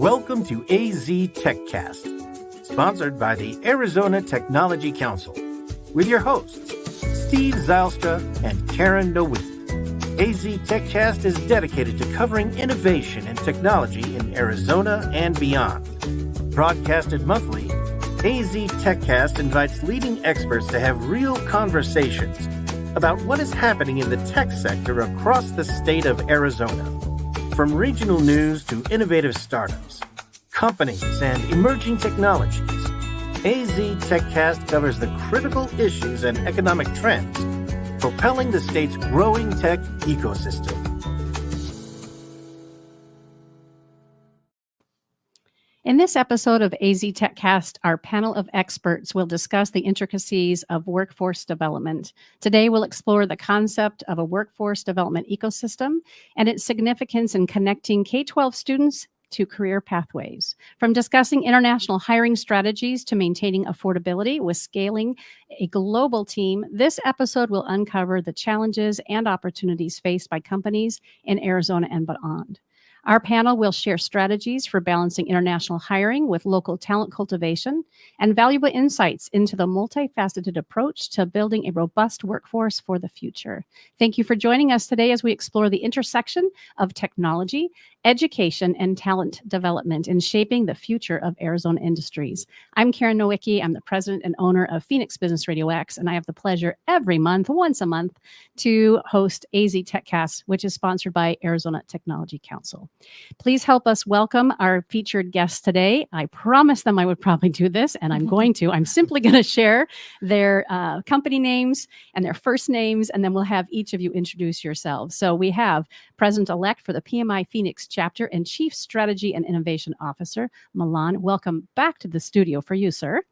Welcome to AZ TechCast, sponsored by the Arizona Technology Council, with your hosts, Steve Szylstra and Karen Nowicki. AZ TechCast is dedicated to covering innovation and technology in Arizona and beyond. Broadcasted monthly, AZ TechCast invites leading experts to have real conversations about what is happening in the tech sector across the state of Arizona. From regional news to innovative startups, companies, and emerging technologies, AZ TechCast covers the critical issues and economic trends propelling the state's growing tech ecosystem. In this episode of AZ TechCast, our panel of experts will discuss the intricacies of workforce development. Today, we'll explore the concept of a workforce development ecosystem and its significance in connecting K-12 students to career pathways. From discussing international hiring strategies to maintaining affordability with scaling a global team, this episode will uncover the challenges and opportunities faced by companies in Arizona and beyond. Our panel will share strategies for balancing international hiring with local talent cultivation and valuable insights into the multifaceted approach to building a robust workforce for the future. Thank you for joining us today as we explore the intersection of technology, education, and talent development in shaping the future of Arizona industries. I'm Karen Nowicki. I'm the president and owner of Phoenix Business Radio X, and I have the pleasure every month, once a month, to host AZ TechCast, which is sponsored by Arizona Technology Council. Please help us welcome our featured guests today. I promised them I would probably do this, and I'm going to. I'm simply going to share their company names and their first names, and then we'll have each of you introduce yourselves. So we have President-elect for the PMI Phoenix Chapter and Chief Strategy and Innovation Officer, Milan. Welcome back to the studio for you, sir.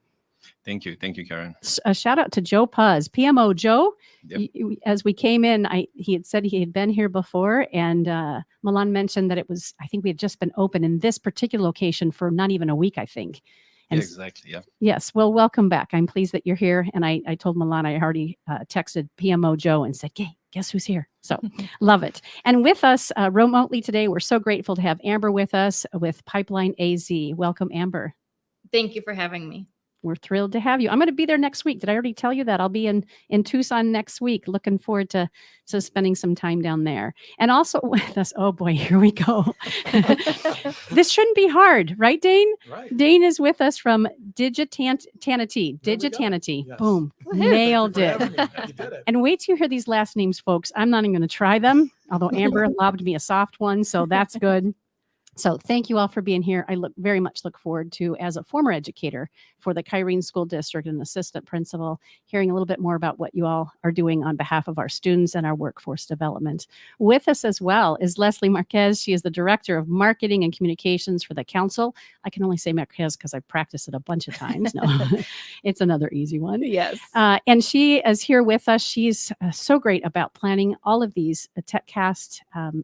Thank you, Karen. A shout out to Joe Puz, PMO Joe. Yep. As we came in, he had said he had been here before, and Milan mentioned that I think we had just been open in this particular location for not even a week, I think. And yeah, exactly, yeah. Yes, well, welcome back. I'm pleased that you're here, and I told Milan I already texted PMO Joe and said, "Hey, guess who's here?" So love it. And with us remotely today, we're so grateful to have Amber with us with Pipeline AZ. Welcome, Amber. Thank you for having me. We're thrilled to have you. I'm going to be there next week. Did I already tell you that? I'll be in Tucson next week. Looking forward to spending some time down there. And also with us, oh boy, here we go. This shouldn't be hard, right, Dane? Right. Dane is with us from Digitanity. Yes. Boom. Nailed it. You did it. And wait till you hear these last names, folks. I'm not even going to try them, although Amber lobbed me a soft one, so that's good. So thank you all for being here. I very much look forward to, as a former educator for the Kyrene School District and assistant principal, hearing a little bit more about what you all are doing on behalf of our students and our workforce development. With us as well is Leslie Marquez. She is the Director of Marketing and Communications for the Council. I can only say Marquez because I've practiced it a bunch of times. No, it's another easy one. Yes. And she is here with us. She's so great about planning all of these TechCast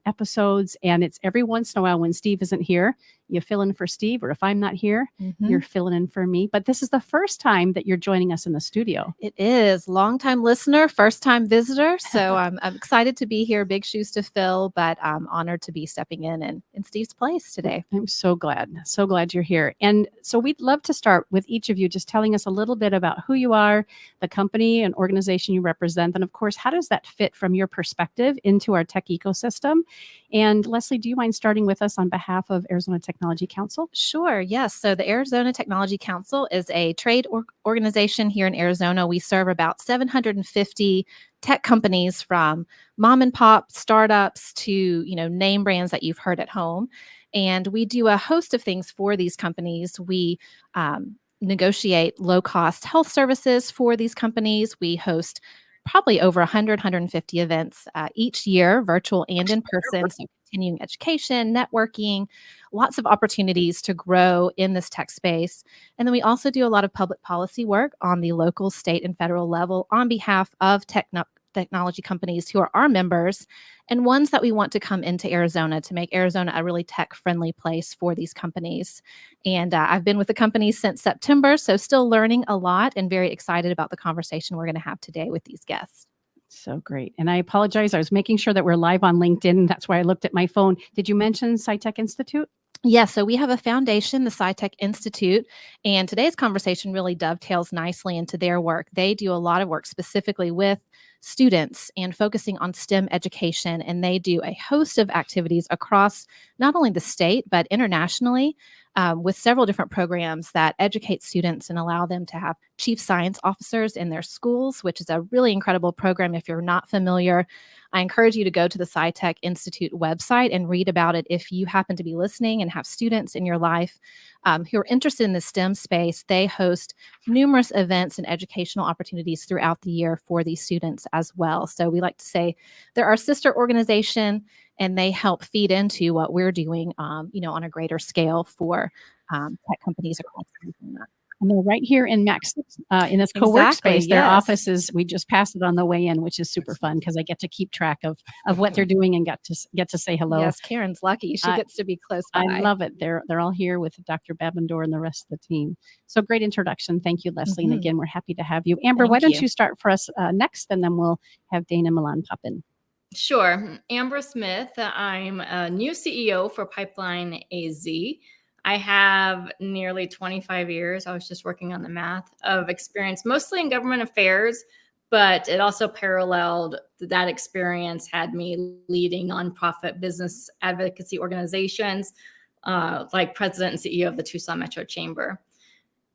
episodes. And it's every once in a while when Steve isn't here, you fill in for Steve, or if I'm not here, you're filling in for me. But this is the first time that you're joining us in the studio. It is. Longtime listener, first time visitor. So I'm excited to be here. Big shoes to fill, but I'm honored to be stepping in Steve's place today. I'm so glad. So glad you're here. And so we'd love to start with each of you just telling us a little bit about who you are, the company and organization you represent, and of course, how does that fit from your perspective into our tech ecosystem? And Leslie, do you mind starting with us on behalf of Arizona Technology Council? Sure. Yes. So the Arizona Technology Council is a trade organization here in Arizona. We serve about 750 tech companies, from mom and pop startups to, name brands that you've heard at home. And we do a host of things for these companies. We negotiate low-cost health services for these companies. We host probably over 150 events each year, virtual and in person. So continuing education, networking, lots of opportunities to grow in this tech space. And then we also do a lot of public policy work on the local, state, and federal level on behalf of technology companies who are our members and ones that we want to come into Arizona to make Arizona a really tech-friendly place for these companies. And I've been with the company since September, so still learning a lot and very excited about the conversation we're going to have today with these guests. So great. And I apologize. I was making sure that we're live on LinkedIn. That's why I looked at my phone. Did you mention SciTech Institute? Yes, so we have a foundation, the SciTech Institute, and today's conversation really dovetails nicely into their work. They do a lot of work specifically with students and focusing on STEM education, and they do a host of activities across not only the state, but internationally, with several different programs that educate students and allow them to have chief science officers in their schools, which is a really incredible program if you're not familiar. I encourage you to go to the SciTech Institute website and read about it if you happen to be listening and have students in your life who are interested in the STEM space. They host numerous events and educational opportunities throughout the year for these students as well. So we like to say they're our sister organization, and they help feed into what we're doing, on a greater scale for tech companies across Arizona. And they're right here in Max, in this co-work Exactly, space. Their yes. office is, we just passed it on the way in, which is super fun because I get to keep track of what they're doing and get to say hello. Yes, Karen's lucky. She gets to be close by. I love it. They're all here with Dr. Babendor and the rest of the team. So great introduction. Thank you, Leslie. And again, we're happy to have you. Amber, why Thank don't you. you start for us next, and then we'll have Dana Milan pop in. Sure. Amber Smith. I'm a new CEO for Pipeline AZ. I have nearly 25 years, I was just working on the math, of experience, mostly in government affairs, but it also paralleled that experience, had me leading nonprofit business advocacy organizations, like president and CEO of the Tucson Metro Chamber.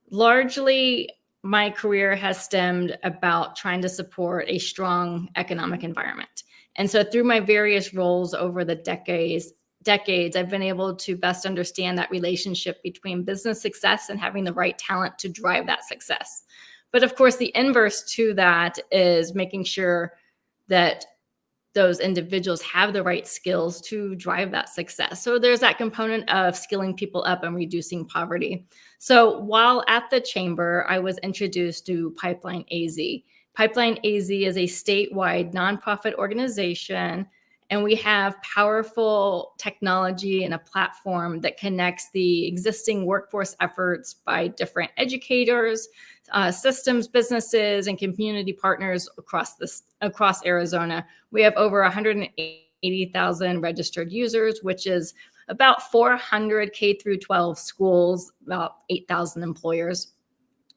Largely, my career has stemmed about trying to support a strong economic environment. And so through my various roles over the decades, I've been able to best understand that relationship between business success and having the right talent to drive that success. But of course, the inverse to that is making sure that those individuals have the right skills to drive that success. So there's that component of skilling people up and reducing poverty. So while at the chamber, I was introduced to Pipeline AZ. Pipeline AZ is a statewide nonprofit organization, and we have powerful technology and a platform that connects the existing workforce efforts by different educators, systems, businesses, and community partners across Arizona. We have over 180,000 registered users, which is about 400 K through 12 schools, about 8,000 employers.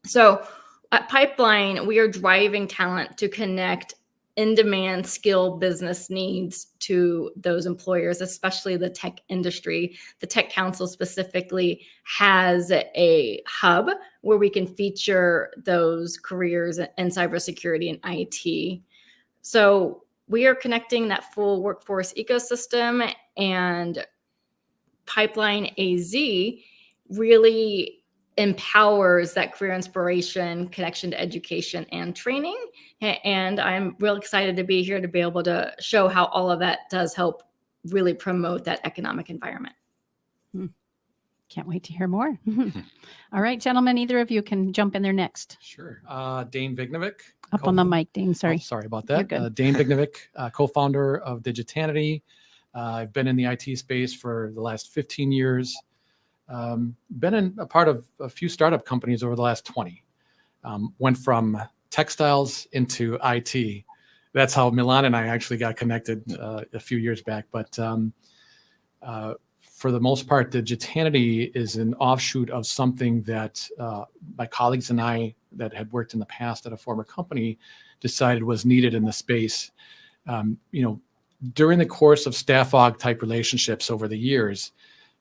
So at Pipeline, we are driving talent to connect in-demand skill business needs to those employers, especially the tech industry. The Tech Council specifically has a hub where we can feature those careers in cybersecurity and IT. So we are connecting that full workforce ecosystem, and Pipeline AZ really empowers that career inspiration, connection to education and training. And I'm real excited to be here to be able to show how all of that does help really promote that economic environment. Can't wait to hear more. All right, gentlemen, either of you can jump in there next. Sure. Dane Vignovic. Up on the mic, Dane. Sorry. Sorry about You're that. good. Dane Vignovic, co-founder of Digitanity. I've been in the IT space for the last 15 years. Been a part of a few startup companies over the last 20. Went from textiles into IT. That's how Milan and I actually got connected a few years back. But for the most part, Digitanity is an offshoot of something that my colleagues and I that had worked in the past at a former company decided was needed in the space. During the course of staff aug type relationships over the years,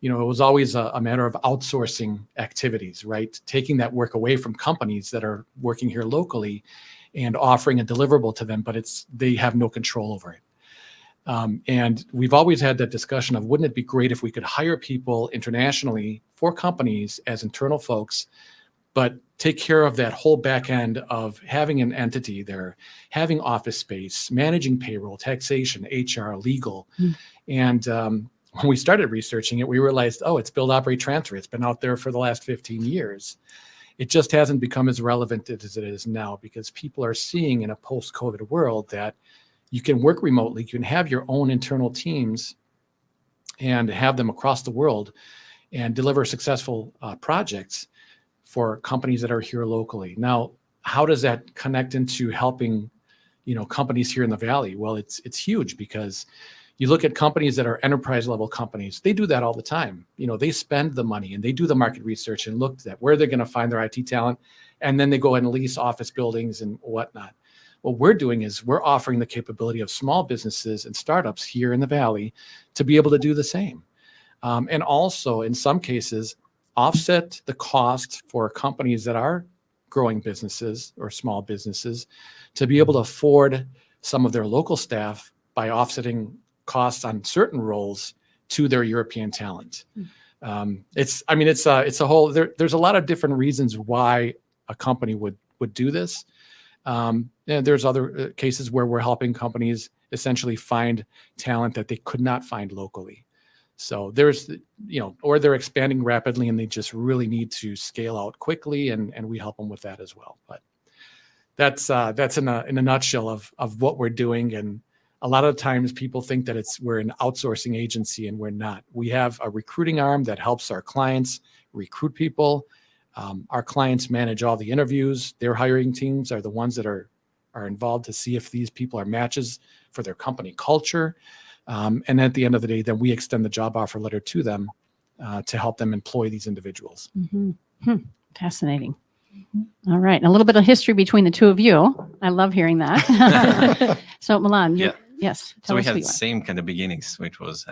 it was always a matter of outsourcing activities, right? Taking that work away from companies that are working here locally and offering a deliverable to them, but they have no control over it. And we've always had that discussion of, wouldn't it be great if we could hire people internationally for companies as internal folks, but take care of that whole back end of having an entity there, having office space, managing payroll, taxation, HR, legal. And when we started researching it, we realized, it's build, operate, transfer. It's been out there for the last 15 years. It just hasn't become as relevant as it is now, because people are seeing in a post-COVID world that you can work remotely, you can have your own internal teams and have them across the world and deliver successful projects for companies that are here locally. Now, how does that connect into helping, companies here in the Valley? Well, it's huge, because You look at companies that are enterprise level companies, they do that all the time. They spend the money and they do the market research and look at where they're going to find their IT talent. And then they go and lease office buildings and whatnot. What we're doing is we're offering the capability of small businesses and startups here in the Valley to be able to do the same. And also, in some cases, offset the cost for companies that are growing businesses or small businesses to be able to afford some of their local staff by offsetting costs on certain roles to their European talent. It's a whole, there's a lot of different reasons why a company would do this. And there's other cases where we're helping companies essentially find talent that they could not find locally. So there's, or they're expanding rapidly and they just really need to scale out quickly, and we help them with that as well. But that's in a nutshell of what we're doing. And a lot of times people think that we're an outsourcing agency, and we're not. We have a recruiting arm that helps our clients recruit people. Our clients manage all the interviews. Their hiring teams are the ones that are involved to see if these people are matches for their company culture. And at the end of the day, then we extend the job offer letter to them to help them employ these individuals. Fascinating. All right. And a little bit of history between the two of you. I love hearing that. So Milan, yes. So we had the same kind of beginnings, which was,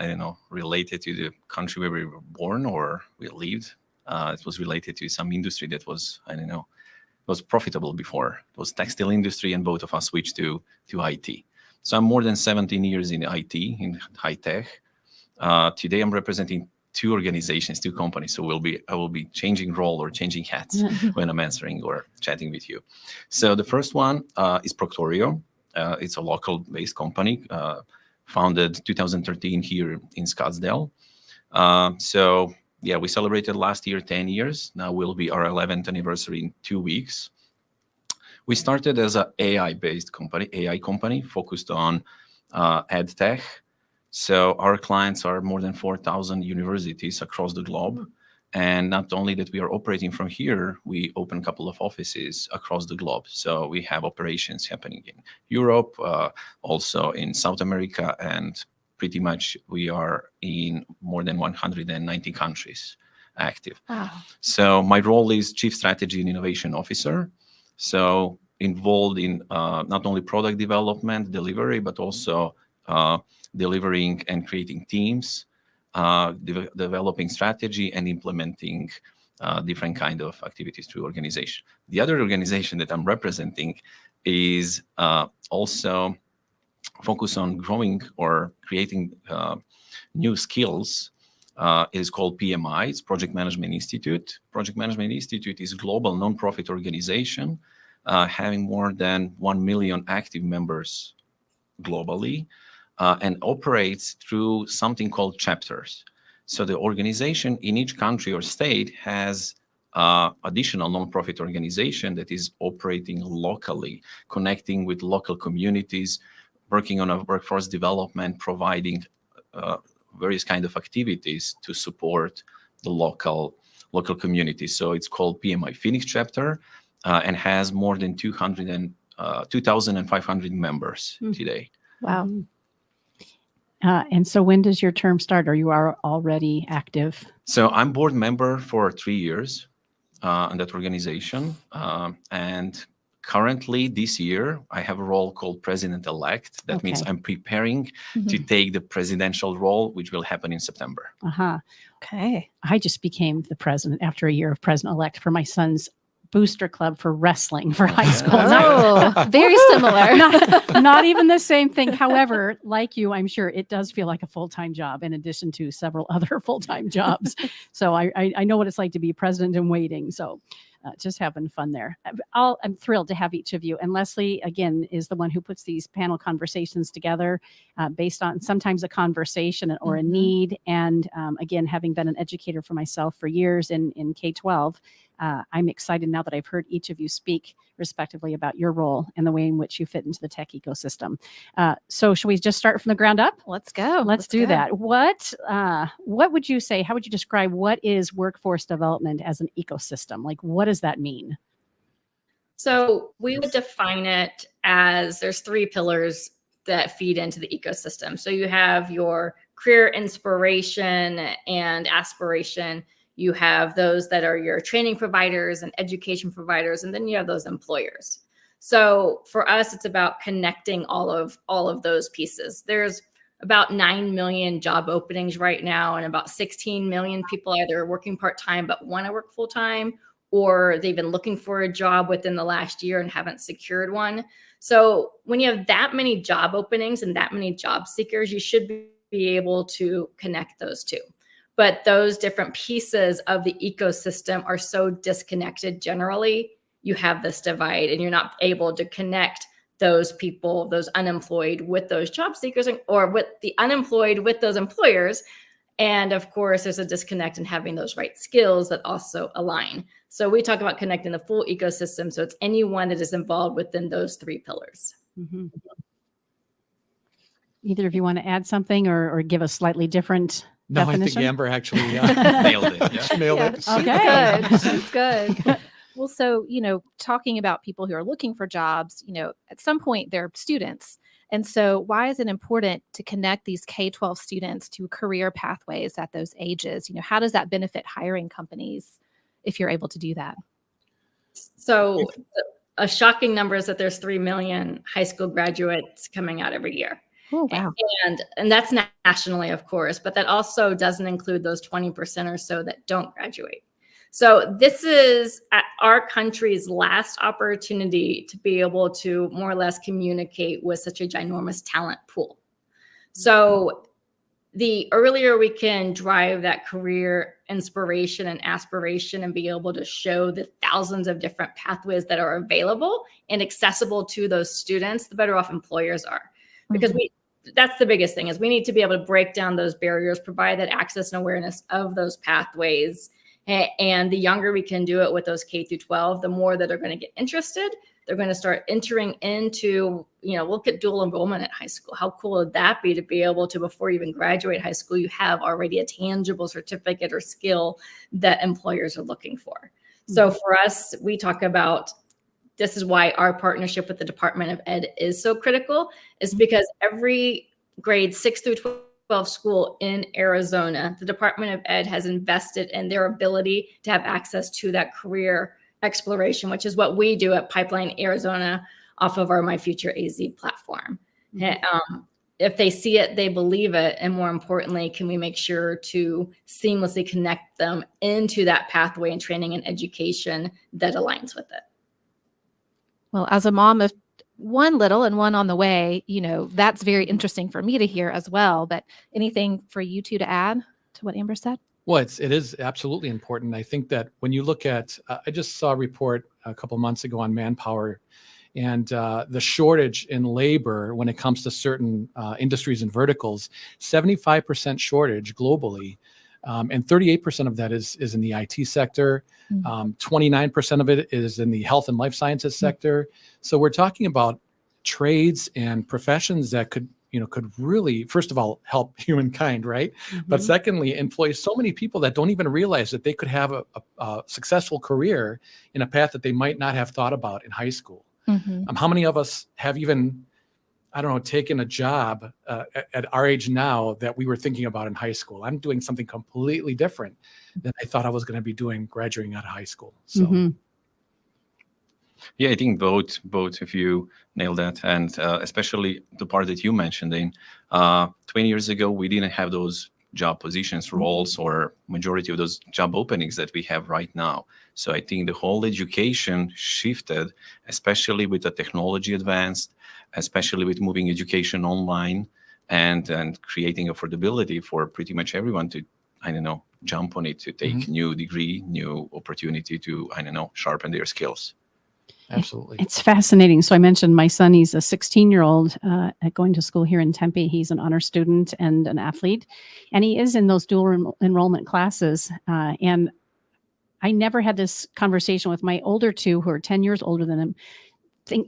related to the country where we were born or we lived. It was related to some industry that was, was profitable before. It was textile industry, and both of us switched to IT. So I'm more than 17 years in IT, in high tech. Today I'm representing two organizations, two companies. So I will be changing role or changing hats when I'm answering or chatting with you. So the first one is Proctorio. It's a local-based company, founded 2013 here in Scottsdale. We celebrated last year 10 years. Now will be our 11th anniversary in 2 weeks. We started as an AI-based company, focused on ed tech. So our clients are more than 4,000 universities across the globe. And not only that we are operating from here, we open a couple of offices across the globe. So we have operations happening in Europe, also in South America, and pretty much we are in more than 190 countries active. Wow. So my role is Chief Strategy and Innovation Officer. So involved in not only product development, delivery, but also delivering and creating teams, developing strategy and implementing different kind of activities through organization. The other organization that I'm representing is also focused on growing or creating new skills. It is called PMI, it's Project Management Institute. Project Management Institute is a global nonprofit organization having more than 1 million active members globally, and operates through something called chapters. So the organization in each country or state has additional nonprofit organization that is operating locally, connecting with local communities, working on a workforce development, providing various kind of activities to support the local communities. So it's called PMI Phoenix chapter, and has more than 2,500 members today. Wow. And so when does your term start, or you are already active? So I'm board member for 3 years in that organization. And currently this year, I have a role called president-elect. That means I'm preparing to take the presidential role, which will happen in September. Okay. I just became the president after a year of president-elect for my son's booster club for wrestling for high school. Oh, very similar. Not even the same thing. However, like you, I'm sure it does feel like a full-time job in addition to several other full-time jobs. So I know what it's like to be president in waiting. So just having fun there. I'm thrilled to have each of you. And Leslie, again, is the one who puts these panel conversations together based on sometimes a conversation or a need. And again, having been an educator for myself for years in K-12, I'm excited now that I've heard each of you speak respectively about your role and the way in which you fit into the tech ecosystem. So should we just start from the ground up? Let's go. Let's do that. What would you say, how would you describe what is workforce development as an ecosystem? Like, what does that mean? So we would define it as there's 3 pillars that feed into the ecosystem. So you have your career inspiration and aspiration. You have those that are your training providers and education providers, and then you have those employers. So for us, it's about connecting all of those pieces. There's about 9 million job openings right now, and about 16 million people either working part-time but want to work full-time, or they've been looking for a job within the last year and haven't secured one. So when you have that many job openings and that many job seekers, you should be able to connect those two. But those different pieces of the ecosystem are so disconnected generally. You have this divide, and you're not able to connect those people, those unemployed, with those job seekers, or with the unemployed with those employers. And of course, there's a disconnect in having those right skills that also align. So we talk about connecting the full ecosystem. So it's anyone that is involved within those three pillars. Mm-hmm. Either of you want to add something or give a slightly different definition? I think Amber actually Nailed it. Yeah. she nailed it. She's Okay. good. She's good. Well, so, talking about people who are looking for jobs, at some point they're students. And so why is it important to connect these K-12 students to career pathways at those ages? How does that benefit hiring companies if you're able to do that? So a shocking number is that there's 3 million high school graduates coming out every year. Oh, wow. And that's nationally, of course, but that also doesn't include those 20% or so that don't graduate. So this is our country's last opportunity to be able to more or less communicate with such a ginormous talent pool. So the earlier we can drive that career inspiration and aspiration and be able to show the thousands of different pathways that are available and accessible to those students, the better off employers are. Because that's the biggest thing, is we need to be able to break down those barriers, provide that access and awareness of those pathways. And the younger we can do it with those K through 12, the more that they're going to get interested. They're going to start entering into, look at dual enrollment at high school. How cool would that be to be able to, before you even graduate high school, you have already a tangible certificate or skill that employers are looking for. So for us, we talk about, this is why our partnership with the Department of Ed is so critical, is because every grade 6 through 12 school in Arizona, the Department of Ed has invested in their ability to have access to that career exploration, which is what we do at Pipeline Arizona off of our My Future AZ platform. If they see it, they believe it. And more importantly, can we make sure to seamlessly connect them into that pathway and training and education that aligns with it? Well, as a mom of one little and one on the way, that's very interesting for me to hear as well. But anything for you two to add to what Amber said? Well, it is absolutely important. I think that when you look at, I just saw a report a couple months ago on manpower and the shortage in labor when it comes to certain industries and verticals, 75% shortage globally. And 38% of that is in the IT sector. 29% of it is in the health and life sciences sector. So we're talking about trades and professions that could really, first of all, help humankind, right? But secondly, employ so many people that don't even realize that they could have a successful career in a path that they might not have thought about in high school. How many of us have even, taken a job at our age now that we were thinking about in high school? I'm doing something completely different than I thought I was going to be doing graduating out of high school. So, yeah, I think both of you nailed that, and especially the part that you mentioned. 20 years ago, we didn't have those job positions, roles, or majority of those job openings that we have right now. So I think the whole education shifted, especially with the technology advanced, especially with moving education online and creating affordability for pretty much everyone to, jump on it, to take new degree, new opportunity to, sharpen their skills. Absolutely. It's fascinating. So I mentioned my son, he's a 16-year-old going to school here in Tempe. He's an honor student and an athlete, and he is in those dual enrollment classes. And I never had this conversation with my older two, who are 10 years older than him.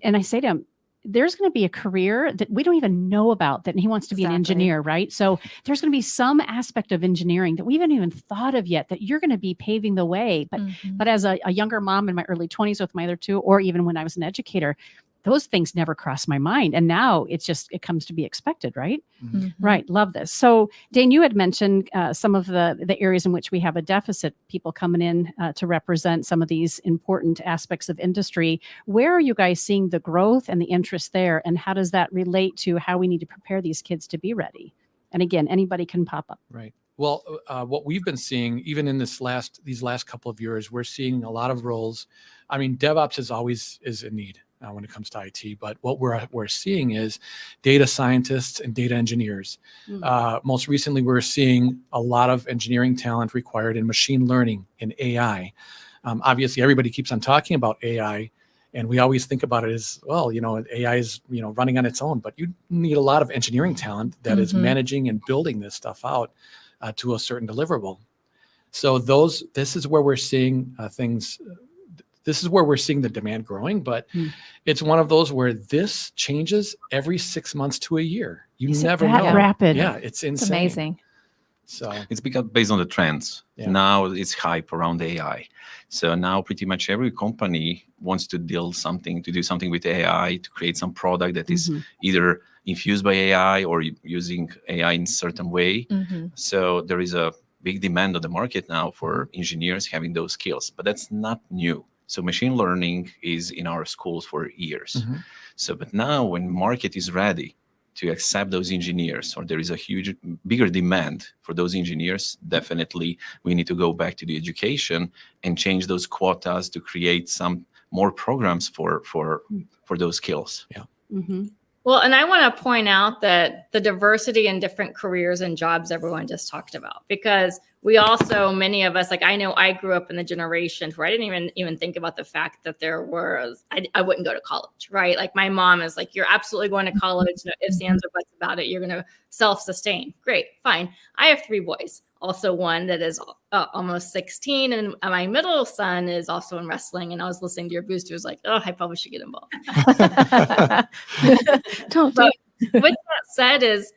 And I say to him, there's going to be a career that we don't even know about, that he wants to be an engineer, right? So there's going to be some aspect of engineering that we haven't even thought of yet that you're going to be paving the way. But as a younger mom in my early 20s with my other two, or even when I was an educator, those things never crossed my mind. And now it comes to be expected, right? Mhm. Right. Love this. So Dane, you had mentioned some of the areas in which we have a deficit, people coming in to represent some of these important aspects of industry. Where are you guys seeing the growth and the interest there? And how does that relate to how we need to prepare these kids to be ready? And again, anybody can pop up. Right. Well, what we've been seeing, even in these last couple of years, we're seeing a lot of roles. I mean, DevOps is in need when it comes to IT, but what we're seeing is data scientists and data engineers. Most recently, we're seeing a lot of engineering talent required in machine learning and AI. Obviously, everybody keeps on talking about AI. And we always think about it as, well, AI is, running on its own, but you need a lot of engineering talent that is managing and building this stuff out to a certain deliverable. So this is where we're seeing things. This is where we're seeing the demand growing, but it's one of those where this changes every 6 months to a year. You never know. Rapid. Yeah, it's insane. It's amazing. So It's because based on the trends. Yeah. Now it's hype around AI. So now pretty much every company wants to do something with AI, to create some product that is either infused by AI or using AI in a certain way. So there is a big demand on the market now for engineers having those skills, but that's not new. So machine learning is in our schools for years. So, but now when market is ready to accept those engineers, or there is a bigger demand for those engineers, definitely we need to go back to the education and change those quotas to create some more programs for those skills. Yeah. Well, and I want to point out that the diversity in different careers and jobs everyone just talked about, because we also, many of us, like I know I grew up in the generations where I didn't even think about the fact that I wouldn't go to college, right? Like my mom is like, you're absolutely going to college. No ifs, ands, or buts about it. You're going to self-sustain. Great, fine. I have 3 boys. Also one that is almost 16. And my middle son is also in wrestling. And I was listening to your boosters like, oh, I probably should get involved. Don't do But with that said is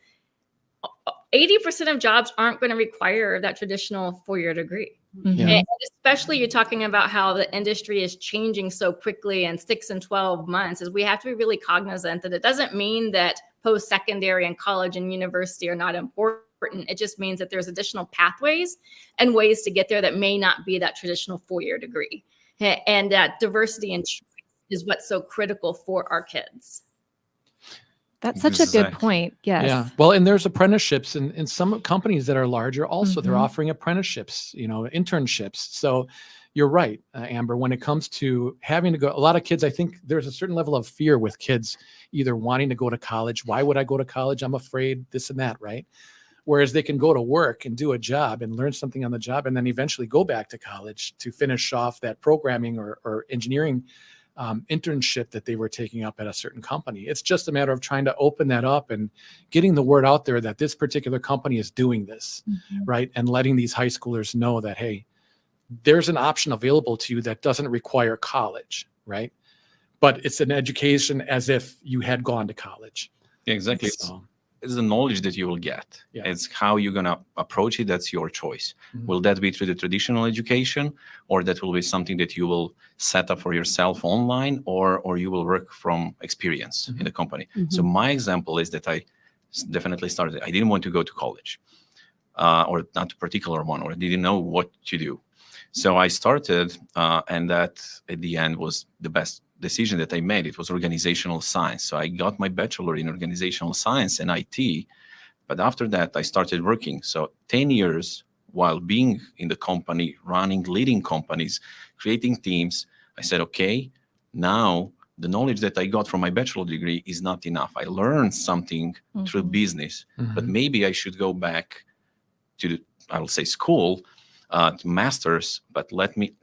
80% of jobs aren't going to require that traditional 4-year degree. And especially you're talking about how the industry is changing so quickly in 6 and 12 months, is we have to be really cognizant that it doesn't mean that post-secondary and college and university are not important. It just means that there's additional pathways and ways to get there that may not be that traditional 4-year degree. And that diversity and choice is what's so critical for our kids. That's such a good point. Yes. Yeah. Well, and there's apprenticeships in some companies that are larger. Also, they're offering apprenticeships, internships. So you're right, Amber, when it comes to having to go, a lot of kids, I think there's a certain level of fear with kids either wanting to go to college. Why would I go to college? I'm afraid this and that, right? Whereas they can go to work and do a job and learn something on the job and then eventually go back to college to finish off that programming or engineering internship that they were taking up at a certain company. It's just a matter of trying to open that up and getting the word out there that this particular company is doing this, right? And letting these high schoolers know that, hey, there's an option available to you that doesn't require college, right? But it's an education as if you had gone to college. Yeah, exactly. So, It's the knowledge that you will get. Yeah. It's how you're going to approach it. That's your choice. Will that be through the traditional education, or that will be something that you will set up for yourself online, or you will work from experience in the company? So my example is that I definitely started. I didn't want to go to college, or not a particular one, or I didn't know what to do. So I started, and that at the end was the best decision that I made. It was organizational science. So I got my bachelor in organizational science and IT. But after that, I started working. So 10 years while being in the company, leading companies, creating teams, I said, okay, now the knowledge that I got from my bachelor degree is not enough. I learned something through business, but maybe I should go back to, I will say, school, to master's, but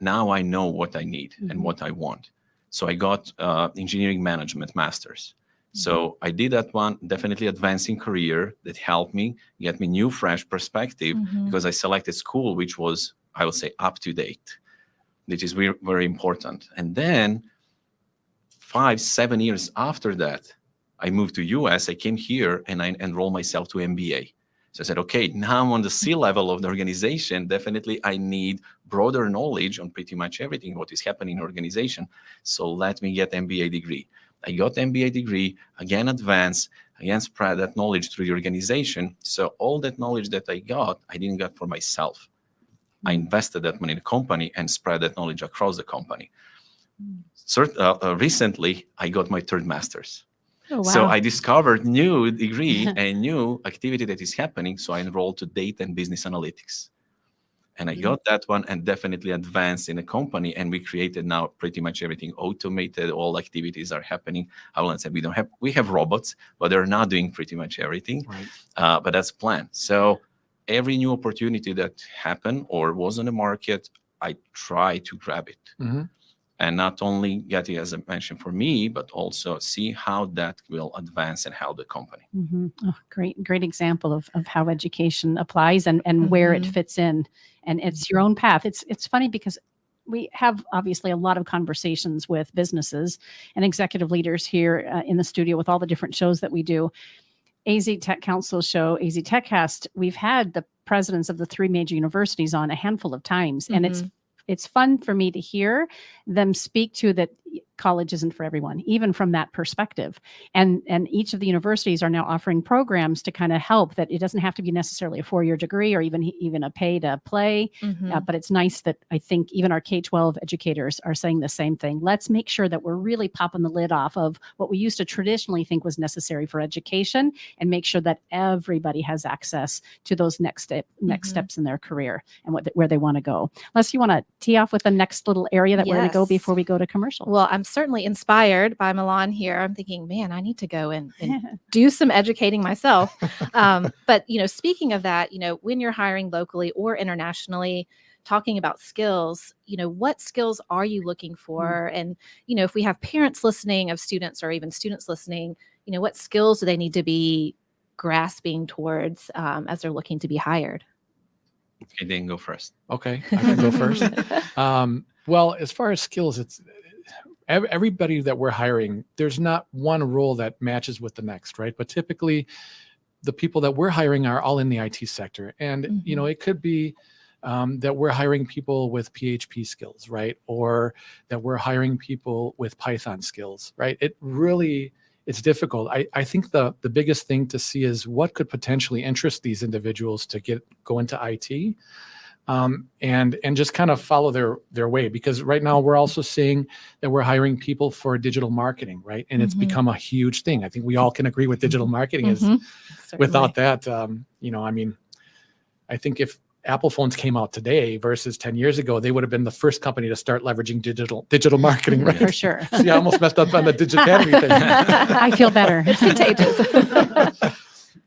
now I know what I need and what I want. So I got engineering management master's. So I did that one, definitely advancing career that helped me get me new, fresh perspective because I selected school, which was, I would say, up to date, which is very, very important. And then 5-7 years after that, I moved to US, I came here and I enrolled myself to MBA. So I said, okay, now I'm on the C level of the organization. Definitely, I need broader knowledge on pretty much everything, what is happening in the organization. So let me get MBA degree. I got the MBA degree, again advance, again spread that knowledge through the organization. So all that knowledge that I got, I didn't get for myself. I invested that money in the company and spread that knowledge across the company. Recently, I got my third master's. Oh, wow. So I discovered new degree and new activity that is happening. So I enrolled to data and business analytics. And I got that one and definitely advanced in a company. And we created now pretty much everything automated. All activities are happening. I won't say we have robots, but they're not doing pretty much everything. Right. But that's planned. So every new opportunity that happened or was on the market, I try to grab it. Mm-hmm. And not only get it, as I mentioned, for me, but also see how that will advance and help the company. Mm-hmm. Oh, great example of how education applies and where it fits in. And it's your own path. It's funny because we have obviously a lot of conversations with businesses and executive leaders here in the studio with all the different shows that we do. AZ Tech Council show, AZ TechCast, we've had the presidents of the 3 major universities on a handful of times. And it's fun for me to hear them speak to that college isn't for everyone, even from that perspective. And each of the universities are now offering programs to kind of help that it doesn't have to be necessarily a 4-year degree or even a pay to play. But it's nice that I think even our K-12 educators are saying the same thing. Let's make sure that we're really popping the lid off of what we used to traditionally think was necessary for education and make sure that everybody has access to those next steps in their career and where they want to go. Les, you want to tee off with the next little area that we're going to go before we go to commercial? Well, I'm certainly inspired by Milan here. I'm thinking, man, I need to go and do some educating myself. But, speaking of that, when you're hiring locally or internationally, talking about skills, what skills are you looking for? And, if we have parents listening of students or even students listening, what skills do they need to be grasping towards as they're looking to be hired? Okay, then go first. Okay, I can go first. Well, as far as skills, it's everybody that we're hiring, there's not one role that matches with the next, right? But typically the people that we're hiring are all in the IT sector. And, it could be that we're hiring people with PHP skills, right? Or that we're hiring people with Python skills, right? It's difficult. I think the biggest thing to see is what could potentially interest these individuals to go into IT. And just kind of follow their way, because right now we're also seeing that we're hiring people for digital marketing, right? And it's become a huge thing. I think we all can agree with digital marketing is without that, I think if Apple phones came out today versus 10 years ago, they would have been the first company to start leveraging digital marketing, right? For sure. See, I almost messed up on the digitality thing. I feel better. It's contagious.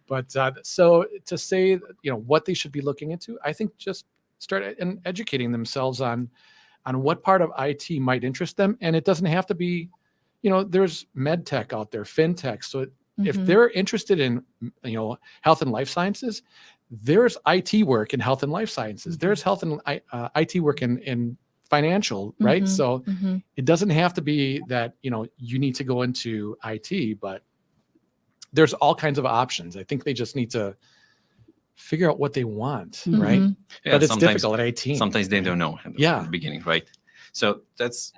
But so to say, what they should be looking into, I think just start educating themselves on what part of IT might interest them. And it doesn't have to be, there's med tech out there, fintech. So if they're interested in, health and life sciences, there's IT work in health and life sciences. There's health and IT work in financial, right? So it doesn't have to be that, you need to go into IT, but there's all kinds of options. I think they just need to figure out what they want, right? Yeah, but it's difficult at 18. Sometimes they don't know at the beginning, right? So that's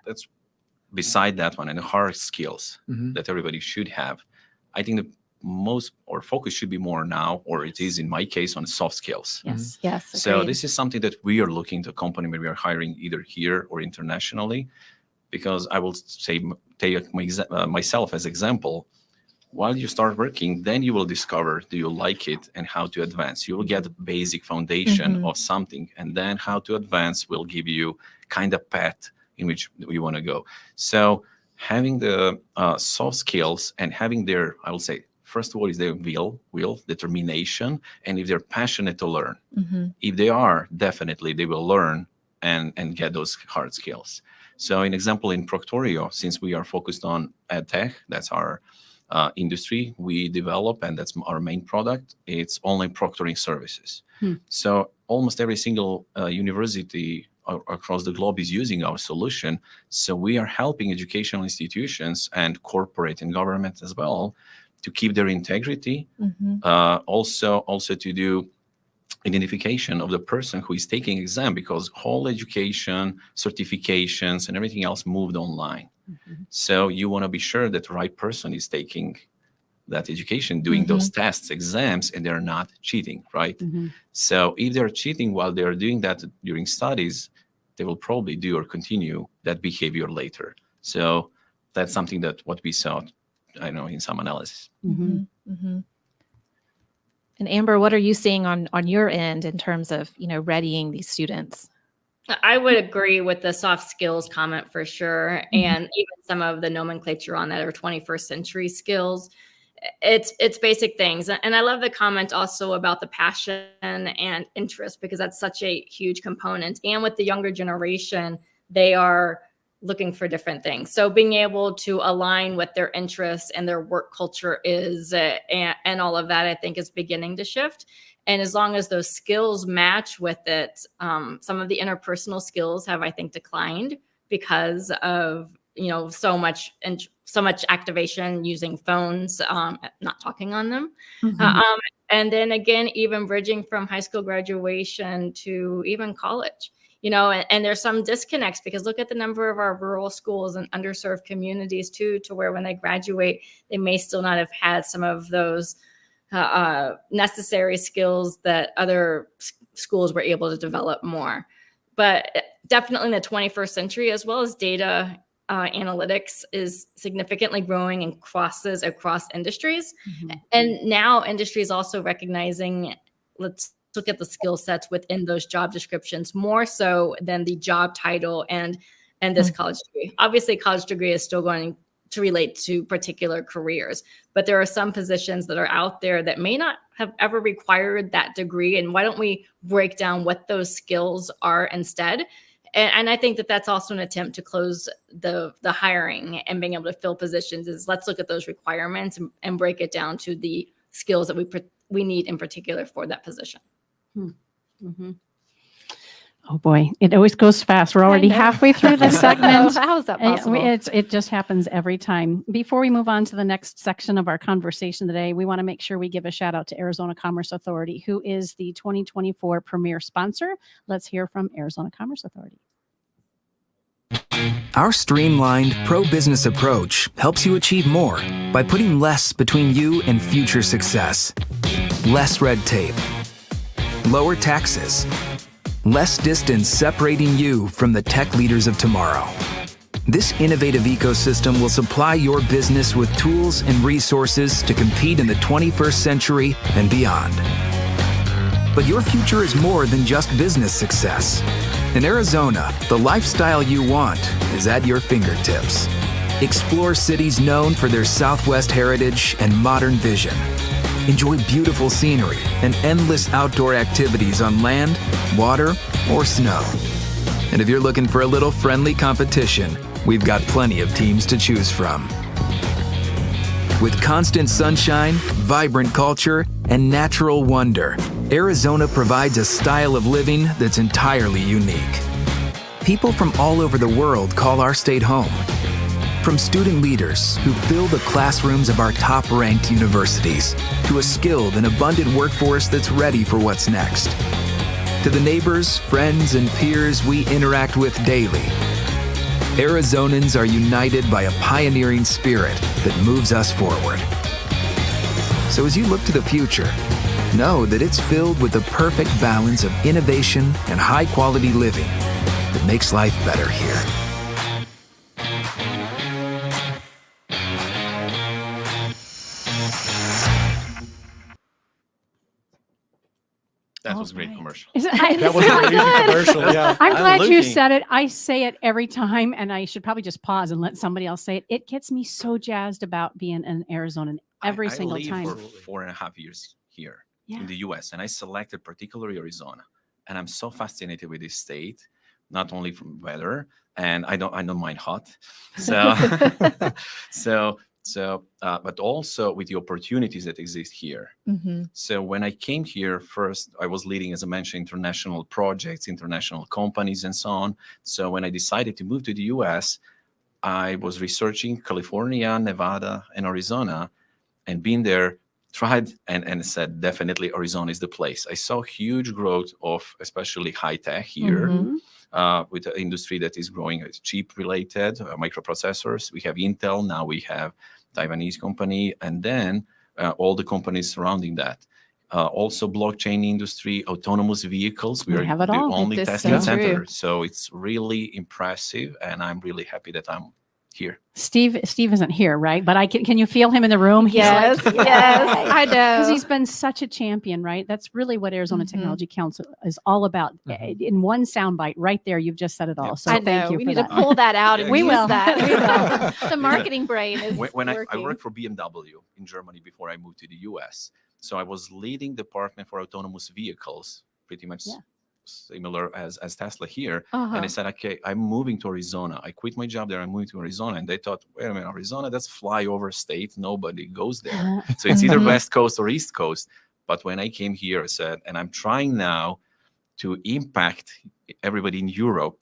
beside that one and the hard skills that everybody should have. I think the most or focus should be more now, or it is in my case, on soft skills. Yes. So Agreed. this is something that we are looking to a company when we are hiring either here or internationally, because I will take myself as example. While you start working, then you will discover, do you like it and how to advance. You will get a basic foundation of something, and then how to advance will give you kind of path in which we want to go. So having the soft skills and having their, I will say, first of all, is their will, determination, and if they're passionate to learn. If they are, definitely they will learn and get those hard skills. So an example in Proctorio, since we are focused on ed tech, that's our industry we develop, and that's our main product. It's online proctoring services. So almost every single university across the globe is using our solution. So we are helping educational institutions and corporate and government as well to keep their integrity. Also to do identification of the person who is taking exam, because whole education, certifications, and everything else moved online. So you want to be sure that the right person is taking that education, doing those tests, exams, and they're not cheating, right? So if they're cheating while they're doing that during studies, they will probably do or continue that behavior later. So that's something that what we saw, I know, in some analysis. And Amber, what are you seeing on your end in terms of, readying these students? I would agree with the soft skills comment for sure. And even some of the nomenclature on that are 21st century skills. It's basic things. And I love the comment also about the passion and interest, because that's such a huge component. And with the younger generation, they are looking for different things. So being able to align with their interests and their work culture is, and all of that, I think is beginning to shift. And as long as those skills match with it, some of the interpersonal skills have, I think, declined because of, so much activation using phones, not talking on them. And then again, even bridging from high school graduation to even college, and there's some disconnects, because look at the number of our rural schools and underserved communities too, to where when they graduate, they may still not have had some of those necessary skills that other schools were able to develop more. But definitely in the 21st century, as well as data analytics is significantly growing and crosses across industries. And now industry is also recognizing, let's look at the skill sets within those job descriptions more so than the job title and this college degree. Obviously, college degree is still going to relate to particular careers, but there are some positions that are out there that may not have ever required that degree. And why don't we break down what those skills are instead? And I think that that's also an attempt to close the hiring and being able to fill positions, is let's look at those requirements and break it down to the skills that we need in particular for that position. Oh boy, it always goes fast. We're already halfway through this segment. How is that possible? It just happens every time. Before we move on to the next section of our conversation today, we want to make sure we give a shout out to Arizona Commerce Authority, who is the 2024 premier sponsor. Let's hear from Arizona Commerce Authority. Our streamlined pro-business approach helps you achieve more by putting less between you and future success. Less red tape, lower taxes, less distance separating you from the tech leaders of tomorrow. This innovative ecosystem will supply your business with tools and resources to compete in the 21st century and beyond. But your future is more than just business success. In Arizona, the lifestyle you want is at your fingertips. Explore cities known for their Southwest heritage and modern vision. Enjoy beautiful scenery and endless outdoor activities on land, water, or snow. And if you're looking for a little friendly competition, we've got plenty of teams to choose from. With constant sunshine, vibrant culture, and natural wonder, Arizona provides a style of living that's entirely unique. People from all over the world call our state home. From student leaders who fill the classrooms of our top-ranked universities, to a skilled and abundant workforce that's ready for what's next. To the neighbors, friends, and peers we interact with daily, Arizonans are united by a pioneering spirit that moves us forward. So as you look to the future, know that it's filled with the perfect balance of innovation and high-quality living that makes life better here. That was a great commercial. That was an amazing commercial, yeah. I'm glad you looking. said it. I say it every time, and I should probably just pause and let somebody else say it. It gets me so jazzed about being an Arizonan every single time. I lived for 4.5 years here in the U.S., and I selected particularly Arizona. And I'm so fascinated with this state, not only from weather, and I don't mind hot. So, but also with the opportunities that exist here. So when I came here, first, I was leading, as I mentioned, international projects, international companies, and so on. So when I decided to move to the US, I was researching California, Nevada, and Arizona, and being there tried and said, definitely Arizona is the place. I saw huge growth of especially high tech here. With the industry that is growing. It's chip related, microprocessors. We have Intel, now we have Taiwanese company, and then all the companies surrounding that. Also blockchain industry, autonomous vehicles. We are have it the all. only It is testing so center. true. So it's really impressive, and I'm really happy that I'm here. Steve isn't here, right? But can you feel him in the room? He's Yes, like, yes, I know. Because he's been such a champion, right? That's really what Arizona Technology Council is all about. In one soundbite right there, you've just said it all. So I know. thank you We for need that. to pull that out and We use will. that. We will. The marketing brain is When I working. worked for BMW in Germany before I moved to the US. So I was leading department for autonomous vehicles, pretty much similar as Tesla here. And I said, okay, I'm moving to Arizona. I quit my job there. I'm moving to Arizona. And they thought, wait a minute, Arizona, that's flyover state. Nobody goes there. So it's either West Coast or East Coast. But when I came here, I said, and I'm trying now to impact everybody in Europe,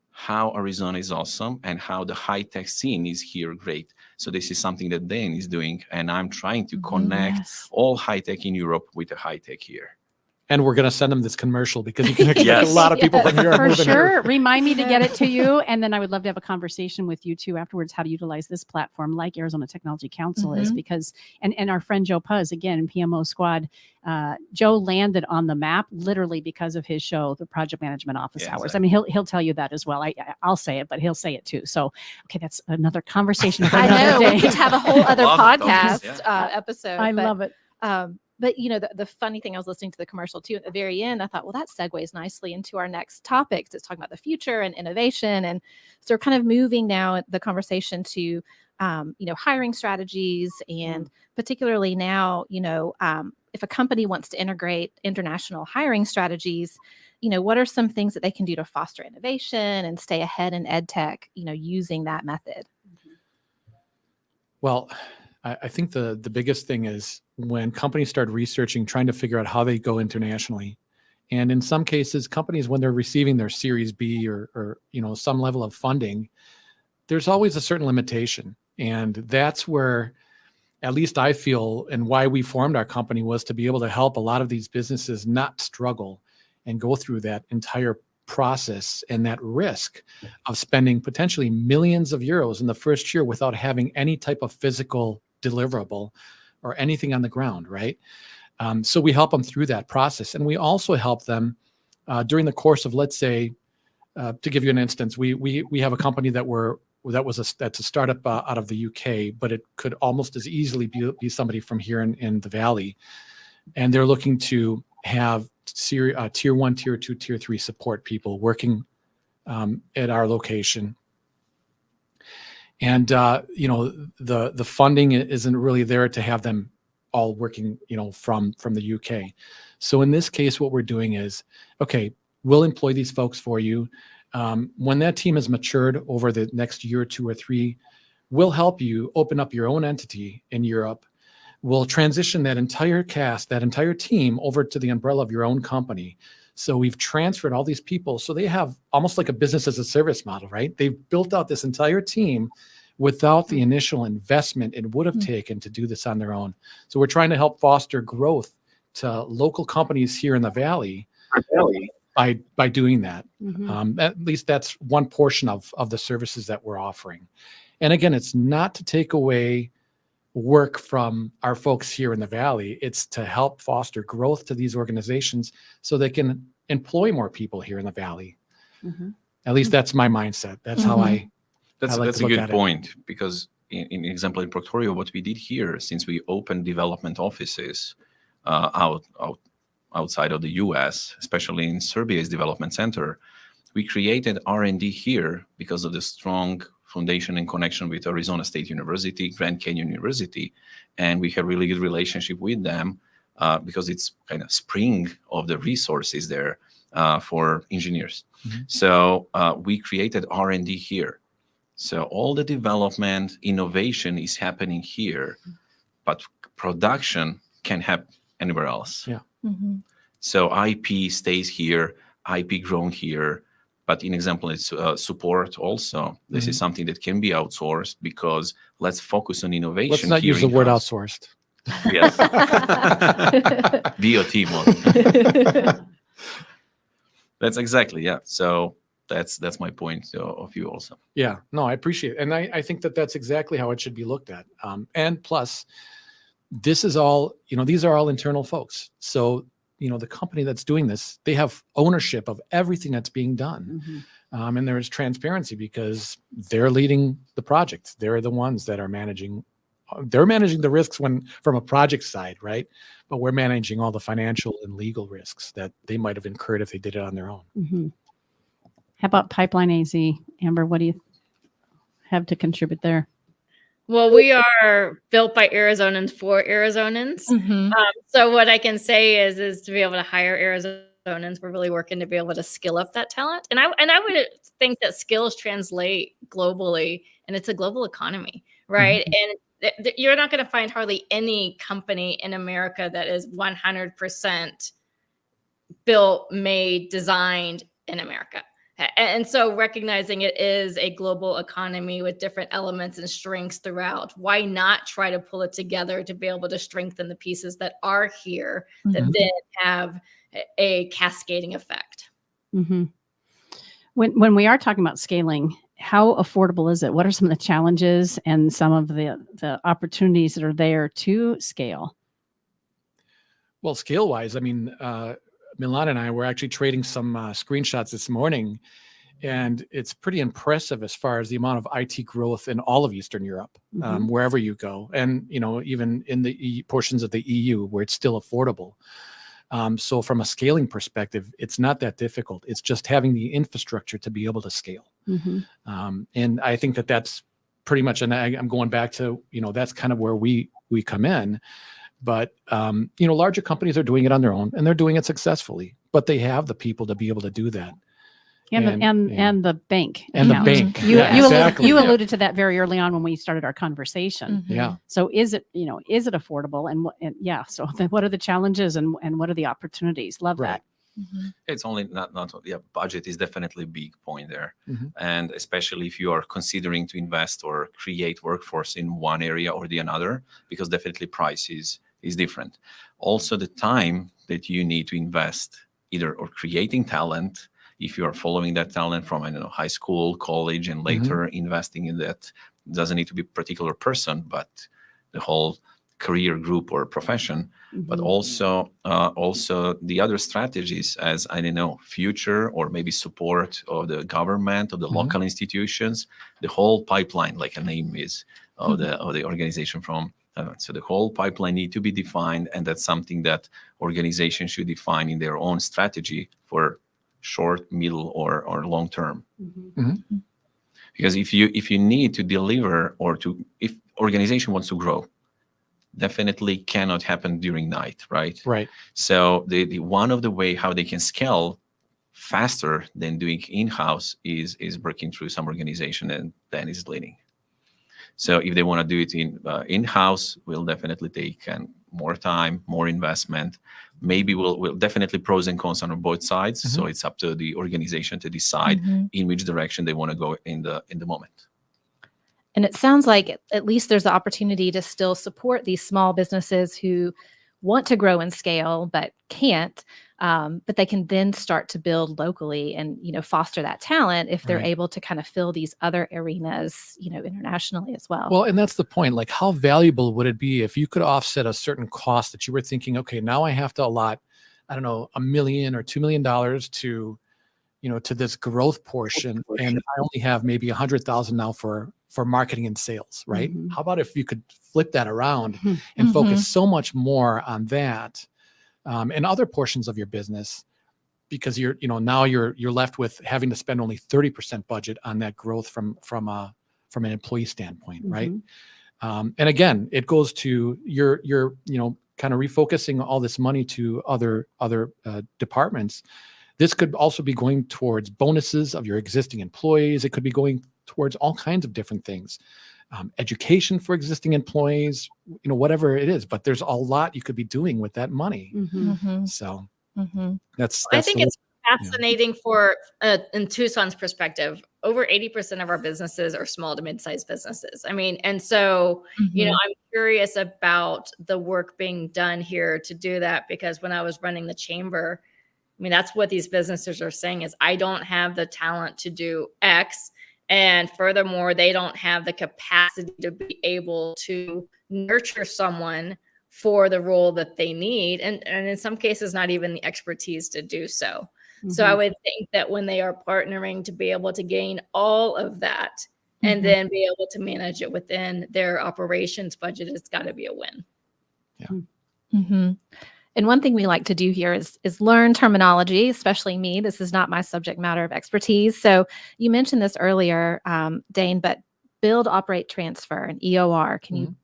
how Arizona is awesome and how the high-tech scene is here great. So this is something that Dane is doing. And I'm trying to connect all high-tech in Europe with the high-tech here. And we're going to send them this commercial because you can expect a lot of people from here. For moving sure. here. Remind me to get it to you. And then I would love to have a conversation with you too afterwards, how to utilize this platform like Arizona Technology Council is, because, and our friend Joe Puz, again, in PMO Squad, Joe landed on the map literally because of his show, the Project Management Office Hours. Exactly. I mean, he'll tell you that as well. I'll say it, but he'll say it too. So, okay, that's another conversation for I another know. day. We could have a whole other Love it, podcast Thomas. episode. I love it. But you know, the funny thing, I was listening to the commercial too at the very end. I thought, well, that segues nicely into our next topic. It's talking about the future and innovation, and so we're kind of moving now the conversation to, you know, hiring strategies, and particularly now, you know, if a company wants to integrate international hiring strategies, you know, what are some things that they can do to foster innovation and stay ahead in ed tech, you know, using that method? Well, I think the biggest thing is when companies start researching, trying to figure out how they go internationally. And in some cases, companies, when they're receiving their Series B or you know, some level of funding, there's always a certain limitation. And that's where, at least I feel, and why we formed our company, was to be able to help a lot of these businesses not struggle and go through that entire process and that risk of spending potentially millions of euros in the first year without having any type of physical deliverable or anything on the ground, right? So we help them through that process. And we also help them during the course of, let's say, to give you an instance, we have a company that's a startup out of the UK, but it could almost as easily be somebody from here in the Valley. And they're looking to have tier 1, tier 2, tier 3 support people working at our location. And, you know, the funding isn't really there to have them all working, you know, from the UK. So in this case, what we're doing is, okay, we'll employ these folks for you. When that team has matured over the next year, 2 or 3, we'll help you open up your own entity in Europe. We'll transition that entire cast, that entire team over to the umbrella of your own company. So we've transferred all these people. So they have almost like a business as a service model, right? They've built out this entire team without the initial investment it would have taken to do this on their own. So we're trying to help foster growth to local companies here in the Valley by doing that. At least that's one portion of the services that we're offering. And again, it's not to take away work from our folks here in the Valley. It's to help foster growth to these organizations so they can employ more people here in the Valley. At least that's my mindset. That's how I That's like a to look good at it. point, because in example in Proctorio, what we did here, since we opened development offices outside of the US, especially in Serbia's development center, we created R&D here because of the strong foundation and connection with Arizona State University, Grand Canyon University, and we have really good relationship with them because it's kind of spring of the resources there for engineers. So we created R&D here. So all the development, innovation is happening here, but production can happen anywhere else. Yeah. So IP stays here, IP grown here. But in example, it's support also. This is something that can be outsourced because let's focus on innovation. Let's not here use the word in-house. outsourced. Yes. BOT model. That's exactly, yeah. So that's my point of view also. Yeah, no, I appreciate it. And I think that that's exactly how it should be looked at. And plus, this is all, these are all internal folks. So, the company that's doing this, they have ownership of everything that's being done. Mhm. And there is transparency because they're leading the project. They're the ones that are managing. They're managing the risks from a project side, right? But we're managing all the financial and legal risks that they might have incurred if they did it on their own. Mhm. How about Pipeline AZ? Amber, what do you have to contribute there? Well, we are built by Arizonans for Arizonans. So what I can say is to be able to hire Arizonans, we're really working to be able to skill up that talent. And I would think that skills translate globally, and it's a global economy, right? And you're not going to find hardly any company in America that is 100% built, made, designed in America. And so recognizing it is a global economy with different elements and strengths throughout, why not try to pull it together to be able to strengthen the pieces that are here that then have a cascading effect? Mm-hmm. When we are talking about scaling, how affordable is it? What are some of the challenges and some of the opportunities that are there to scale? Well, scale-wise, I mean, Milan and I were actually trading some screenshots this morning, and it's pretty impressive as far as the amount of IT growth in all of Eastern Europe, wherever you go, and even in the portions of the EU where it's still affordable. So from a scaling perspective, it's not that difficult. It's just having the infrastructure to be able to scale. And I think that's pretty much, and I'm going back to, that's kind of where we come in. But, larger companies are doing it on their own, and they're doing it successfully, but they have the people to be able to do that. And the bank. And the account. bank. You alluded to that very early on when we started our conversation. Yeah. So is it affordable? So then what are the challenges and what are the opportunities? Love that. It's only not budget is definitely a big point there. And especially if you are considering to invest or create workforce in one area or the another, because definitely price is different. Also the time that you need to invest either or creating talent, if you are following that talent from high school, college, and later investing in that, doesn't need to be a particular person, but the whole career group or profession, but also the other strategies as future or maybe support of the government, of the local institutions, the whole pipeline, like a name is of the organization from. So the whole pipeline need to be defined, and that's something that organizations should define in their own strategy for short, middle, or long term. Because if you need to deliver if organization wants to grow, definitely cannot happen during night, right? Right. So the one of the way how they can scale faster than doing in-house is working through some organization, and then is leading. So if they want to do it in-house, will definitely take more time, more investment. Maybe we'll definitely pros and cons on both sides. So it's up to the organization to decide in which direction they want to go in the moment. And it sounds like at least there's the opportunity to still support these small businesses who want to grow and scale but can't. But they can then start to build locally and foster that talent if they're able to kind of fill these other arenas internationally as well. Well, and that's the point. Like, how valuable would it be if you could offset a certain cost that you were thinking, okay, now I have to allot, I don't know, $1 million or $2 million to to this growth portion, and I only have maybe $100,000 now for marketing and sales, right? How about if you could flip that around and focus so much more on that and other portions of your business, because now you're left with having to spend only 30% budget on that growth from an employee standpoint, right? And again, it goes to your kind of refocusing all this money to other departments. This could also be going towards bonuses of your existing employees. It could be going towards all kinds of different things, education for existing employees, whatever it is. But there's a lot you could be doing with that money. So that's I think it's fascinating for in Tucson's perspective. Over 80% of our businesses are small to mid-sized businesses. I mean, and so, I'm curious about the work being done here to do that, because when I was running the chamber, I mean, that's what these businesses are saying is, I don't have the talent to do X. And furthermore, they don't have the capacity to be able to nurture someone for the role that they need. And in some cases, not even the expertise to do so. So I would think that when they are partnering to be able to gain all of that and then be able to manage it within their operations budget, it's got to be a win. Yeah. And one thing we like to do here is learn terminology, especially me. This is not my subject matter of expertise. So you mentioned this earlier, Dane, but build, operate, transfer, and EOR. Can you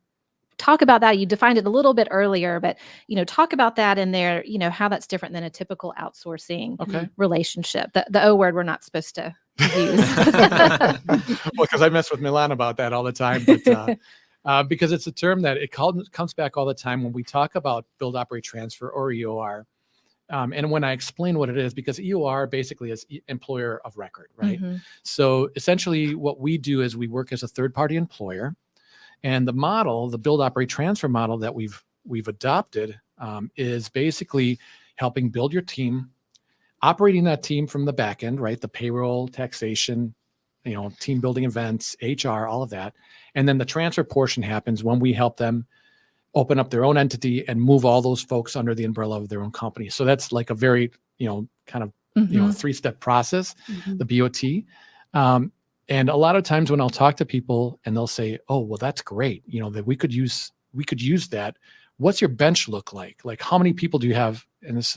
talk about that? You defined it a little bit earlier, but talk about that in there, how that's different than a typical outsourcing relationship. The O word we're not supposed to use. Well, because I mess with Milan about that all the time, but because it's a term that it comes back all the time when we talk about build, operate, transfer, or EOR. And when I explain what it is, because EOR basically is employer of record, right? So essentially what we do is we work as a third-party employer. And the model, the build, operate, transfer model that we've adopted is basically helping build your team, operating that team from the back end, right? The payroll, taxation, team building events, HR, all of that. And then the transfer portion happens when we help them open up their own entity and move all those folks under the umbrella of their own company. So that's like a very, kind of, three-step process, the BOT. And a lot of times when I'll talk to people and they'll say, "Oh, well, that's great. That we could use that. What's your bench look like? Like, how many people do you have?" And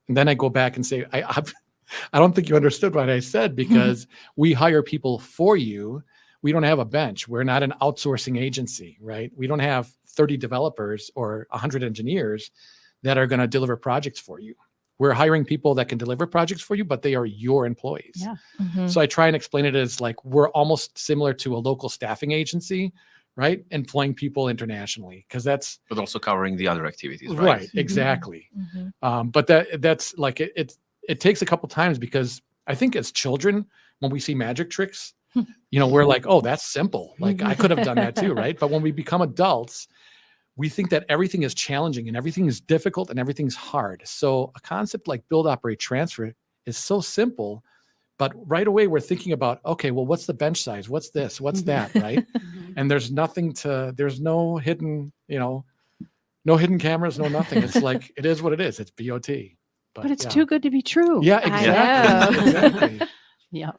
then I go back and say, I don't think you understood what I said, because we hire people for you. We don't have a bench. We're not an outsourcing agency, right? We don't have 30 developers or 100 engineers that are going to deliver projects for you. We're hiring people that can deliver projects for you, but they are your employees. Yeah. So I try and explain it as like, we're almost similar to a local staffing agency, right? Employing people internationally, because that's... But also covering the other activities, right? Right, exactly. But that's like, it takes a couple times, because I think as children, when we see magic tricks, we're like, oh, that's simple. Like, I could have done that too, right? But when we become adults, we think that everything is challenging and everything is difficult and everything's hard. So a concept like build, operate, transfer is so simple, but right away we're thinking about, okay, well, what's the bench size? What's this? What's that, right? And there's no hidden, no hidden cameras, no nothing. It's like, it is what it is. It's BOT. But it's too good to be true. Yeah, exactly. Exactly. Yeah.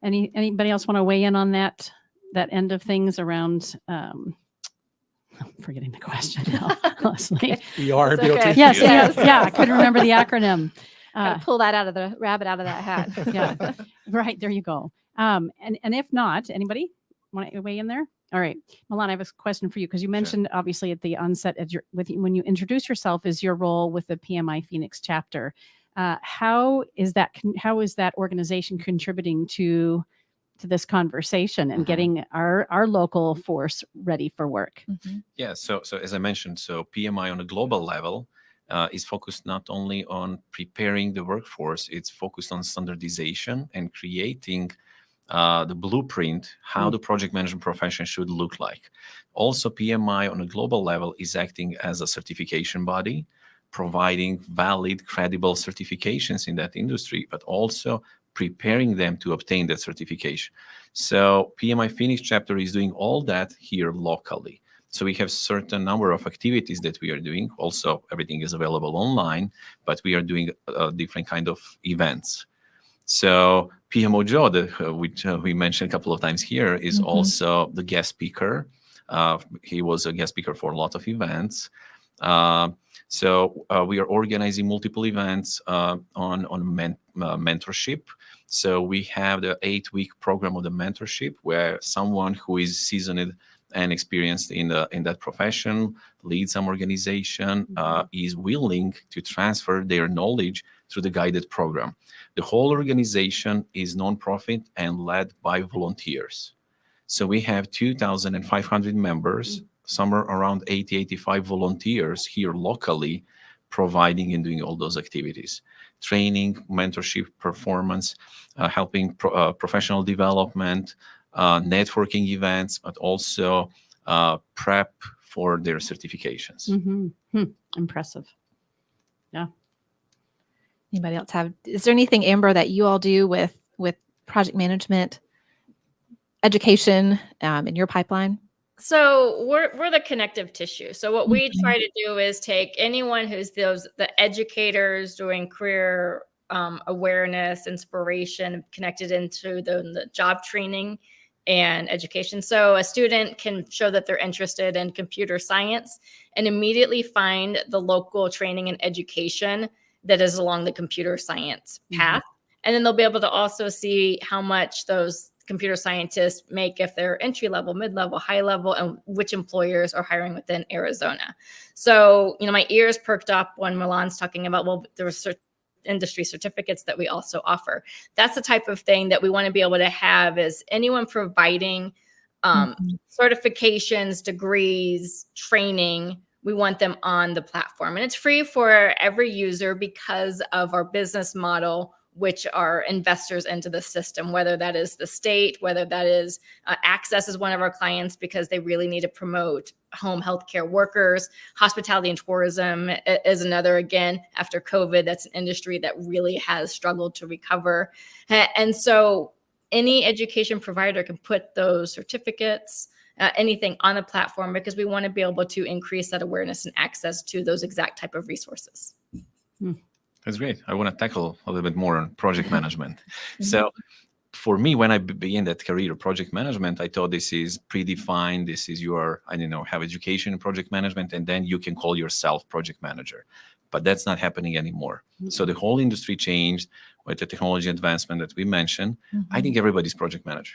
Anybody else want to weigh in on that end of things around, I'm forgetting the question now, honestly. ER, BOT. Okay. Yes. I couldn't remember the acronym. Gotta pull that rabbit out of that hat. Yeah, right. There you go. And if not, anybody want to weigh in there? All right, Milan, I have a question for you, because you mentioned obviously at the onset when you introduce yourself is your role with the PMI Phoenix chapter. How is that organization contributing to this conversation and getting our local force ready for work? Yeah. So as I mentioned, PMI on a global level is focused not only on preparing the workforce, it's focused on standardization and creating the blueprint, how the project management profession should look like. Also, PMI on a global level is acting as a certification body, providing valid, credible certifications in that industry, but also preparing them to obtain that certification. So PMI Phoenix chapter is doing all that here locally. So we have certain number of activities that we are doing. Also, everything is available online, but we are doing different kind of events. So PMO Joe, which we mentioned a couple of times here, is also the guest speaker. He was a guest speaker for a lot of events. So we are organizing multiple events on mentorship. So we have the 8-week program of the mentorship, where someone who is seasoned and experienced in that profession, leads some organization, is willing to transfer their knowledge through the guided program. The whole organization is nonprofit and led by volunteers. So we have 2,500 members, somewhere around 85 volunteers here locally, providing and doing all those activities. training, mentorship, performance, helping professional development, networking events, but also prep for their certifications. Impressive. Yeah. Anybody else is there anything, Amber, that you all do with project management, education in your pipeline? So we're the connective tissue. So what we try to do is take anyone who's the educators doing career awareness, inspiration, connected into the job training and education. So a student can show that they're interested in computer science and immediately find the local training and education that is along the computer science path. And then they'll be able to also see how much those computer scientists make if they're entry level, mid-level, high level, and which employers are hiring within Arizona. So, my ears perked up when Milan's talking about, well, there were certain industry certificates that we also offer. That's the type of thing that we want to be able to have, is anyone providing certifications, degrees, training. We want them on the platform, and it's free for every user because of our business model, which are investors into the system, whether that is the state, whether that is Access is one of our clients because they really need to promote home healthcare workers. Hospitality and tourism is another, again, after COVID, that's an industry that really has struggled to recover. And so any education provider can put those certificates, anything on the platform, because we want to be able to increase that awareness and access to those exact type of resources. That's great. I want to tackle a little bit more on project management. So for me, when I began that career of project management, I thought this is predefined. This is your, have education in project management, and then you can call yourself project manager. But that's not happening anymore. So the whole industry changed with the technology advancement that we mentioned. I think everybody's project manager.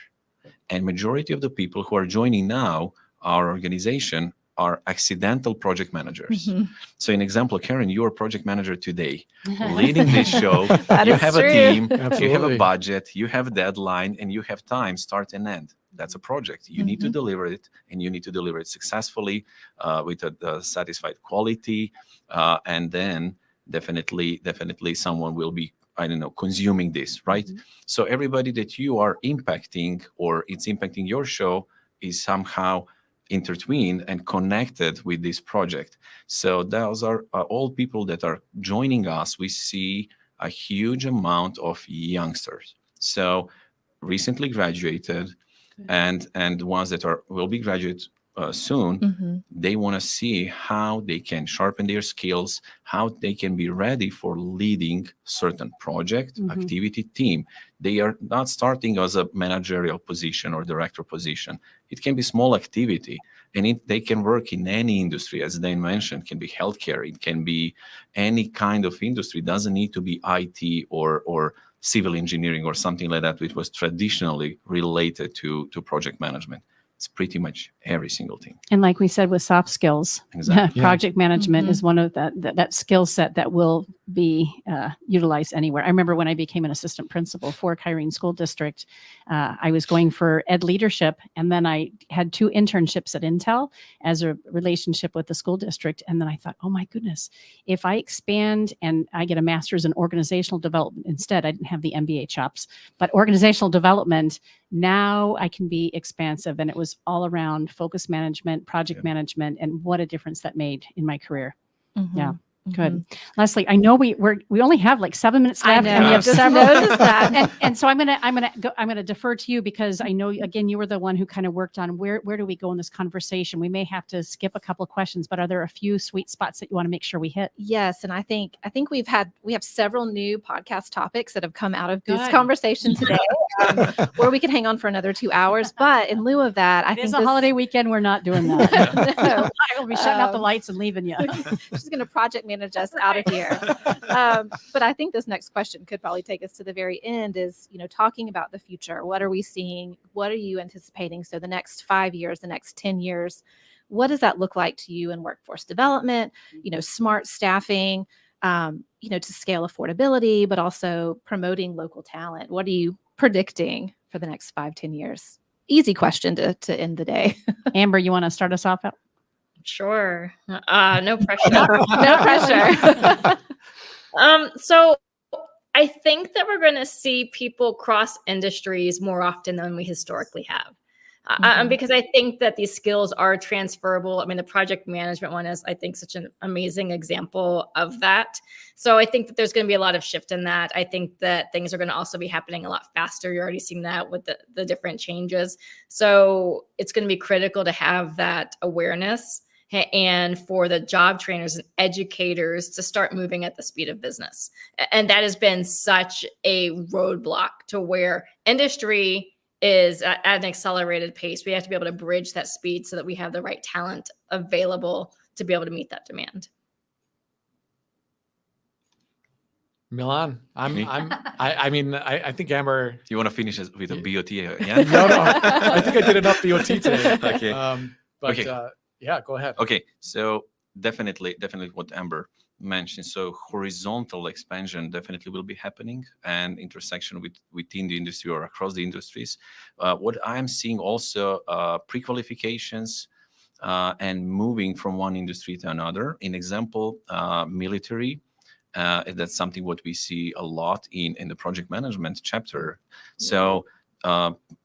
And majority of the people who are joining now our organization are accidental project managers. So in example, Karen, you are project manager today, leading this show. You have a team, you have a budget, you have a deadline, and you have time, start and end. That's a project. You need to deliver it, and you need to deliver it successfully with a satisfied quality. And then definitely someone will be, consuming this, right? So everybody that you are impacting, or it's impacting your show, is somehow intertwined and connected with this project. So those are all people that are joining us. We see a huge amount of youngsters. So recently graduated and ones that will be graduate soon. They want to see how they can sharpen their skills, how they can be ready for leading certain project, activity, team. They are not starting as a managerial position or director position. It can be small activity, and they can work in any industry, as Dane mentioned. It can be healthcare, it can be any kind of industry. It doesn't need to be IT or civil engineering or something like that, which was traditionally related to project management. It's pretty much every single thing. And like we said, with soft skills, project management is one of that skill set that will be utilized anywhere. I remember when I became an assistant principal for Kyrene School District, I was going for ed leadership, and then I had 2 internships at Intel as a relationship with the school district. And then I thought, oh my goodness, if I expand and I get a master's in organizational development instead, I didn't have the MBA chops, but organizational development, now I can be expansive. And it was all around focus management, project management, and what a difference that made in my career. Yeah. Good. Leslie, I know we only have like 7 minutes left, and we have several. And so I'm gonna defer to you, because I know, again, you were the one who kind of worked on where do we go in this conversation. We may have to skip a couple of questions, but are there a few sweet spots that you want to make sure we hit? Yes, and I think we have several new podcast topics that have come out of this conversation today, where we could hang on for another 2 hours. But in lieu of that, I think it's a holiday weekend. We're not doing that. No. I will be shutting out the lights and leaving you. She's going to project manage us out of here. But I think this next question could probably take us to the very end, is, talking about the future. What are we seeing? What are you anticipating? So the next 5 years, the next 10 years, what does that look like to you in workforce development, smart staffing, to scale affordability, but also promoting local talent? What are you predicting for the next 5-10 years? Easy question to end the day. Amber, you want to start us off? Sure. No pressure. No pressure. So I think that we're going to see people cross industries more often than we historically have. Because I think that these skills are transferable. I mean, the project management one is, I think, such an amazing example of that. So I think that there's going to be a lot of shift in that. I think that things are going to also be happening a lot faster. You're already seeing that with the different changes. So it's going to be critical to have that awareness and for the job trainers and educators to start moving at the speed of business. And that has been such a roadblock to where industry is at an accelerated pace. We have to be able to bridge that speed so that we have the right talent available to be able to meet that demand. Milan, I think Amber. Do you want to finish with a BOT again? No, I think I did enough BOT today. Okay. Yeah, go ahead. Okay, so definitely what Amber mentioned. So horizontal expansion definitely will be happening, and intersection within the industry or across the industries. What I'm seeing also pre-qualifications and moving from one industry to another. In example, military. That's something what we see a lot in the project management chapter. So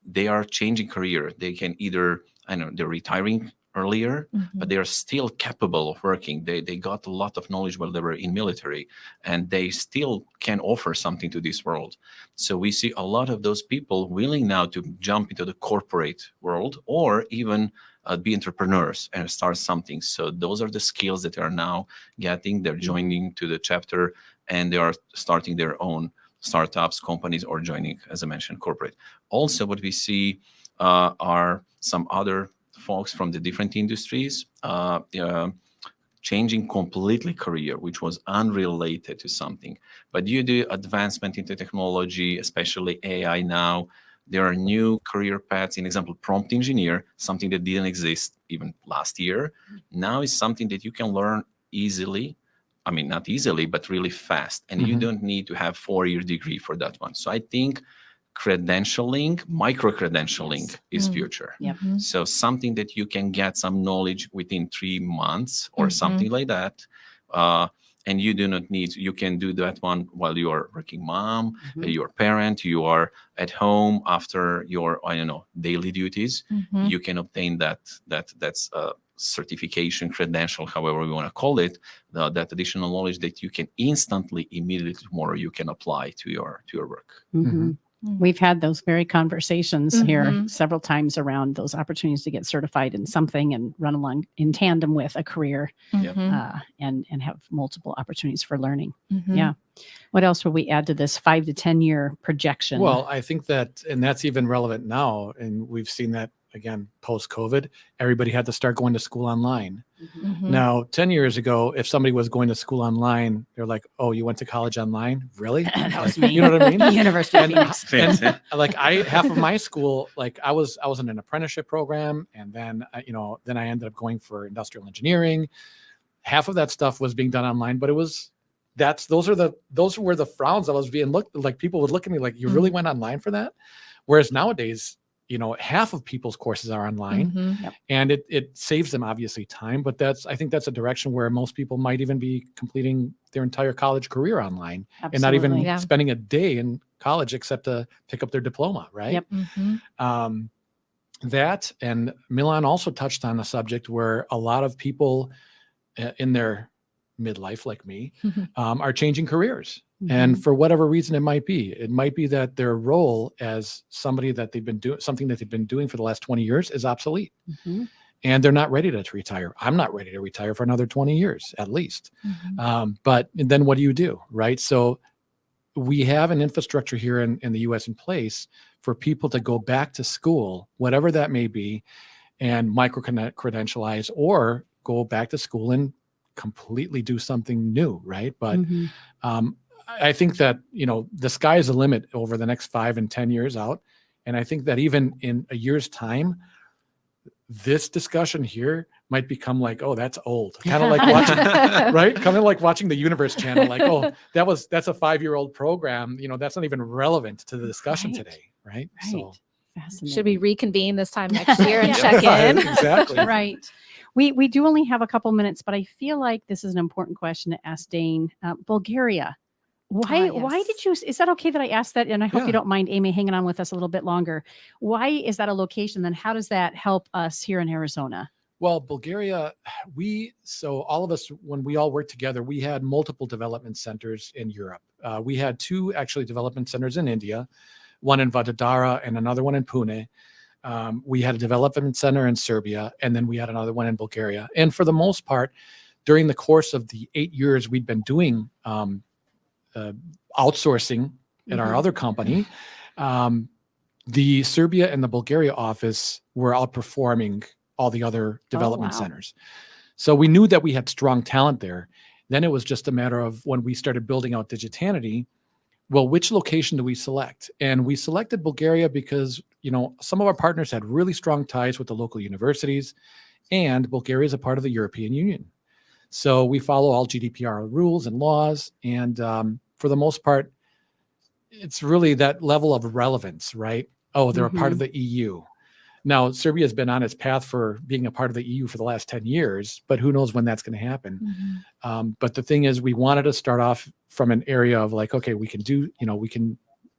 they are changing career. They can either, they're retiring earlier, but they are still capable of working. They got a lot of knowledge while they were in military, and they still can offer something to this world. So we see a lot of those people willing now to jump into the corporate world or even be entrepreneurs and start something. So those are the skills that they are now getting. They're joining to the chapter, and they are starting their own startups, companies, or joining, as I mentioned, corporate. Also, what we see are some other folks from the different industries changing completely career, which was unrelated to something. But due to advancement into technology, especially AI now, there are new career paths. In example, prompt engineer, something that didn't exist even last year, now is something that you can learn easily. I mean, not easily, but really fast. And you don't need to have 4-year degree for that one. So I think credentialing, micro-credentialing is future. So something that you can get some knowledge within 3 months or something like that. And you do not need, you can do that one while you are working mom, your parent, you are at home after your, daily duties. You can obtain that's certification, credential, however we want to call it, that additional knowledge that you can instantly, immediately tomorrow, you can apply to your work. We've had those very conversations here several times around those opportunities to get certified in something and run along in tandem with a career and have multiple opportunities for learning. Yeah. What else will we add to this 5 to 10 year projection? Well, I think that, and that's even relevant now, and we've seen that again, post-COVID, everybody had to start going to school online. Now, 10 years ago, if somebody was going to school online, they're like, oh, you went to college online? Really? That was me. You know what I mean? University of Phoenix. And like half of my school, like I was in an apprenticeship program, and then then I ended up going for industrial engineering. Half of that stuff was being done online, but those were the frowns I was being looked like. People would look at me like, you really went online for that? Whereas nowadays, half of people's courses are online, and it saves them obviously time, but I think that's a direction where most people might even be completing their entire college career online and not even spending a day in college except to pick up their diploma, right? That, and Milan also touched on a subject where a lot of people in their midlife, like me, are changing careers. And for whatever reason it might be that their role as somebody that they've been doing something that they've been doing for the last 20 years is obsolete. And they're not ready to retire. I'm not ready to retire for another 20 years at least. But then what do you do, right? So we have an infrastructure here in the US in place for people to go back to school, whatever that may be, and micro-credentialize or go back to school and completely do something new, right? But I think that, the sky is the limit over the next 5 and 10 years out. And I think that even in a year's time, this discussion here might become like, oh, that's old. Kind of like watching, right? Kind of like watching the Universe Channel, like, oh, that's a 5-year-old program. That's not even relevant to the discussion today, right? So should we reconvene this time next year and check in? Exactly. Right. We do only have a couple minutes, but I feel like this is an important question to ask Dane. Bulgaria. Why did you, is that okay that I asked that? And I hope Yeah. you don't mind Amy hanging on with us a little bit longer. Why is that a location? Then how does that help us here in Arizona? Well, Bulgaria, so all of us, when we all worked together, we had multiple development centers in Europe. We had 2 actually development centers in India, one in Vadodara and another one in Pune. We had a development center in Serbia, and then we had another one in Bulgaria. And for the most part, during the course of the 8 years we'd been doing outsourcing at our other company, the Serbia and the Bulgaria office were outperforming all the other development centers. So we knew that we had strong talent there. Then it was just a matter of when we started building out Digitanity, well, which location do we select? And we selected Bulgaria because, some of our partners had really strong ties with the local universities, and Bulgaria is a part of the European Union. So we follow all GDPR rules and laws. And for the most part, it's really that level of relevance, right? Oh, they're a part of the EU. Now, Serbia has been on its path for being a part of the EU for the last 10 years, but who knows when that's going to happen. But the thing is, we wanted to start off from an area of like, okay, we can do,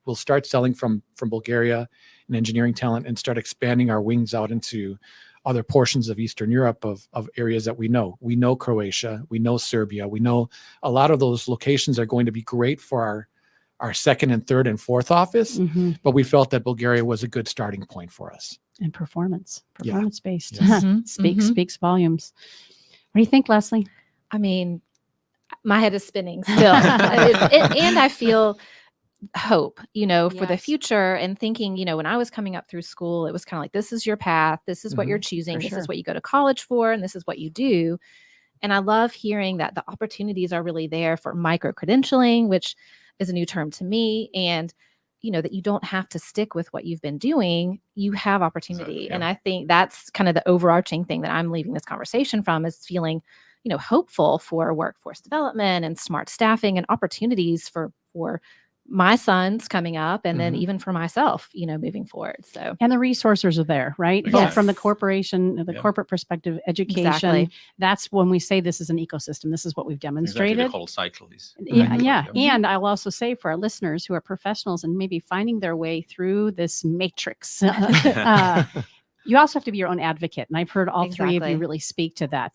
we'll start selling from Bulgaria and engineering talent and start expanding our wings out into other portions of Eastern Europe of areas that we know. We know Croatia, we know Serbia, we know a lot of those locations are going to be great for our second and third and fourth office, but we felt that Bulgaria was a good starting point for us. And performance-based. Yes. Speaks volumes. What do you think, Leslie? I mean, my head is spinning still. And I feel hope, for the Yes. future, and thinking, when I was coming up through school, it was kind of like, this is your path. This is what you're choosing. For This sure. is what you go to college for. And this is what you do. And I love hearing that the opportunities are really there for micro-credentialing, which is a new term to me. And that you don't have to stick with what you've been doing. You have opportunity. And I think that's kind of the overarching thing that I'm leaving this conversation from, is feeling, hopeful for workforce development and smart staffing and opportunities for my sons coming up, and then even for myself, moving forward. So, And the resources are there, right? Exactly. Both from the corporation, the corporate perspective, education. Exactly. That's when we say this is an ecosystem. This is what we've Exactly, demonstrated. the whole cycle is. Yeah. And I'll also say for our listeners who are professionals and maybe finding their way through this matrix, you also have to be your own advocate. And I've heard all 3 of Exactly. you really speak to that,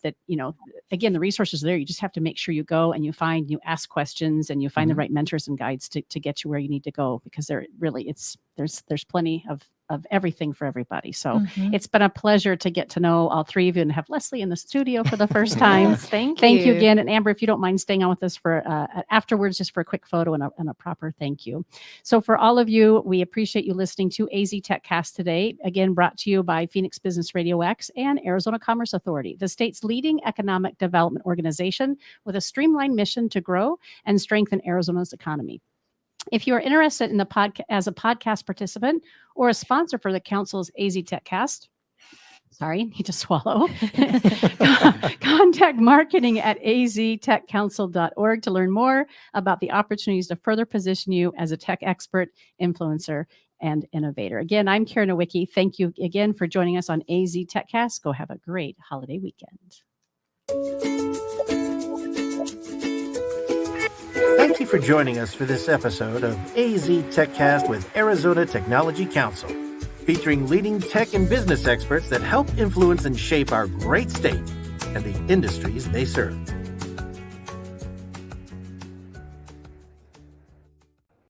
again, the resources are there. You just have to make sure you go and you ask questions and you find the right mentors and guides to get you where you need to go, because there's plenty of everything for everybody. So it's been a pleasure to get to know all 3 of you and have Leslie in the studio for the first time. Yes, thank you you. again. And Amber, if you don't mind staying on with us for afterwards, just for a quick photo and a proper thank you. So for all of you, we appreciate you listening to AZ TechCast today. Again, brought to you by Phoenix Business Radio X and Arizona Commerce Authority, the state's leading economic development organization with a streamlined mission to grow and strengthen Arizona's economy. If you are interested in the podcast as a podcast participant or a sponsor for the council's AZ TechCast, need to swallow. Contact marketing at aztechcouncil.org to learn more about the opportunities to further position you as a tech expert, influencer, and innovator. Again, I'm Karen Nowicki. Thank you again for joining us on AZ TechCast. Go have a great holiday weekend. Thank you for joining us for this episode of AZ TechCast with Arizona Technology Council, featuring leading tech and business experts that help influence and shape our great state and the industries they serve.